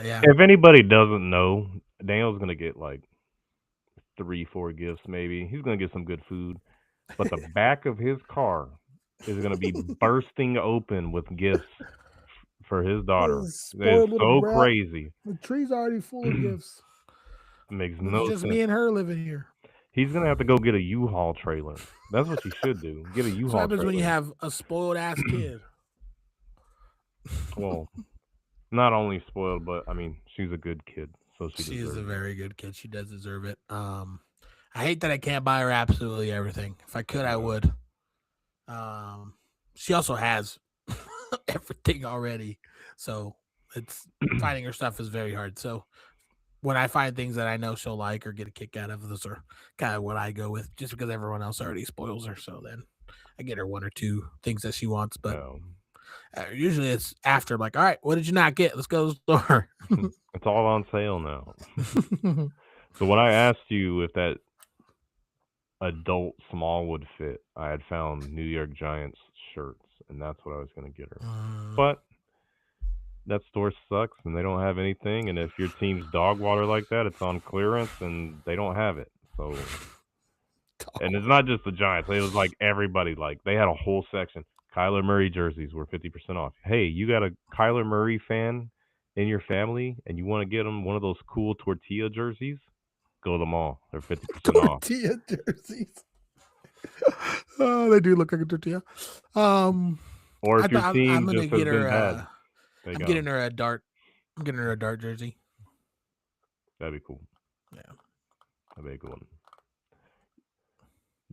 Yeah. If anybody doesn't know, Daniel's gonna get like 3-4 gifts, maybe. He's gonna get some good food, but the back of his car is gonna be bursting open with gifts for his daughter. It's so crazy. The tree's already full of gifts. It makes no just sense. me and her living here. He's gonna have to go get a U-Haul trailer. That's what you should do. Get a U-Haul. What happens trailer. when you have a spoiled ass kid? Well, not only spoiled, but I mean, she's a good kid, so she is a very good kid. She does deserve it. I hate that I can't buy her absolutely everything. If I could, I would. She also has everything already, so it's finding her stuff is very hard. So when I find things that I know she'll like or get a kick out of, those are kind of what I go with, just because everyone else already spoils her. So then I get her 1 or 2 things that she wants, but usually it's after. I'm like, all right, what did you not get? Let's go to the store. It's all on sale now. So when I asked you if that adult small would fit, I had found New York Giants shirts, and that's what I was going to get her. But that store sucks, and they don't have anything. And if your team's dog water like that, it's on clearance, and they don't have it. So, and it's not just the Giants. It was like everybody. Like they had a whole section. Kyler Murray jerseys were 50% off. Hey, you got a Kyler Murray fan in your family, and you want to get them one of those cool tortilla jerseys? Go to the mall. They're 50% off. Tortilla jerseys. Oh, they do look like a tortilla. Or if your team I'm gonna just get has been her. bad, I'm getting her a dart. I'm getting her a dart jersey. That'd be cool. Yeah, that'd be a good one.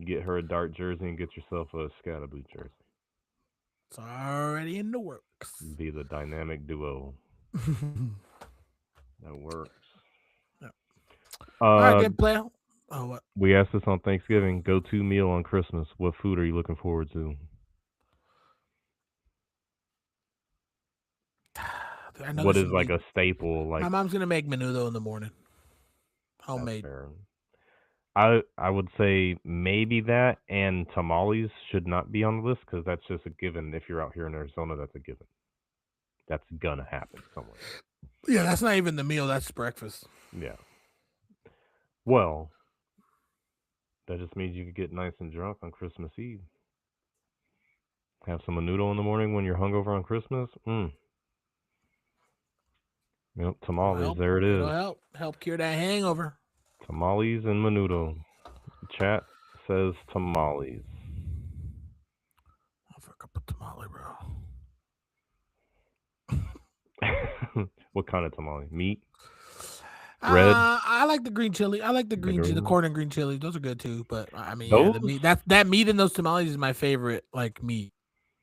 Get her a dart jersey and get yourself a Scatterboo jersey. It's already in the works. Be the dynamic duo. That works. Yep. All right, good play. Oh, what? We asked this on Thanksgiving. Go-to meal on Christmas. What food are you looking forward to? What is like a staple? Like my mom's gonna make menudo in the morning. Homemade. I would say maybe that, and tamales should not be on the list because that's just a given. If you're out here in Arizona, that's a given. That's gonna happen somewhere. Yeah, that's not even the meal. That's breakfast. Yeah. Well, that just means you can get nice and drunk on Christmas Eve. Have some menudo in the morning when you're hungover on Christmas. Yep, tamales. There it is. It'll help cure that hangover. Tamales and menudo. Chat says tamales. I'll for a cup of tamale, bro. What kind of tamale? Meat? Red? I like the green chili. I like the corn and green chili. Those are good too. But I mean, the meat. That meat in those tamales is my favorite. Like meat,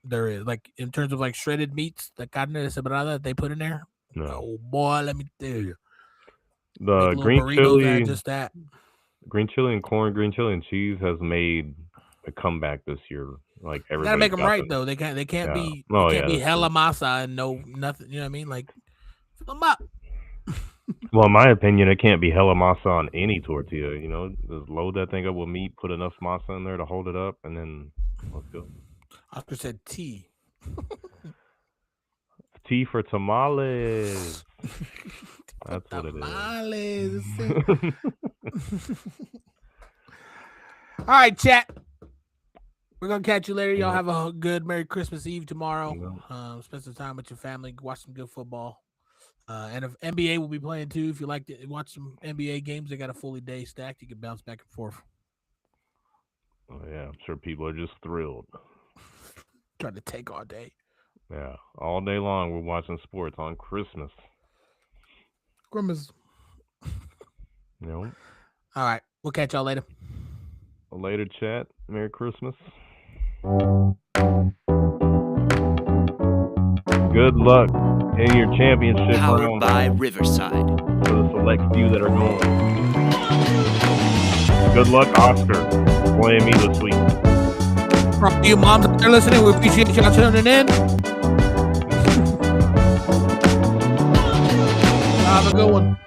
there is like in terms of like shredded meats, the carne deshebrada they put in there. No. Oh boy, let me tell you. The green chili, just that. Green chili and corn, green chili and cheese has made a comeback this year. Like You gotta everybody make them right though. They can't Yeah. be Oh, they can't yeah, be that's hella masa and no nothing. You know what I mean? Like fill them up. Well, in my opinion, it can't be hella masa on any tortilla. You know, just load that thing up with meat, put enough masa in there to hold it up, and then let's go. Oscar said T. T for tamales. That's what it is. Tamales. All right, chat. We're gonna catch you later. Y'all have a good Merry Christmas Eve tomorrow. Spend some time with your family. Watch some good football. And if NBA will be playing too. If you like to watch some NBA games, they got a fully day stacked. You can bounce back and forth. Oh, yeah, I'm sure people are just thrilled. Trying to take all day. Yeah, all day long we're watching sports on Christmas. Grimace. You know. All right, we'll catch y'all later. Later, chat. Merry Christmas. Good luck in your championship Powered round by Riverside. for the select few that are going. Good luck, Oscar, playing me this week. For all you moms out there listening, we appreciate y'all tuning in. Have a good one.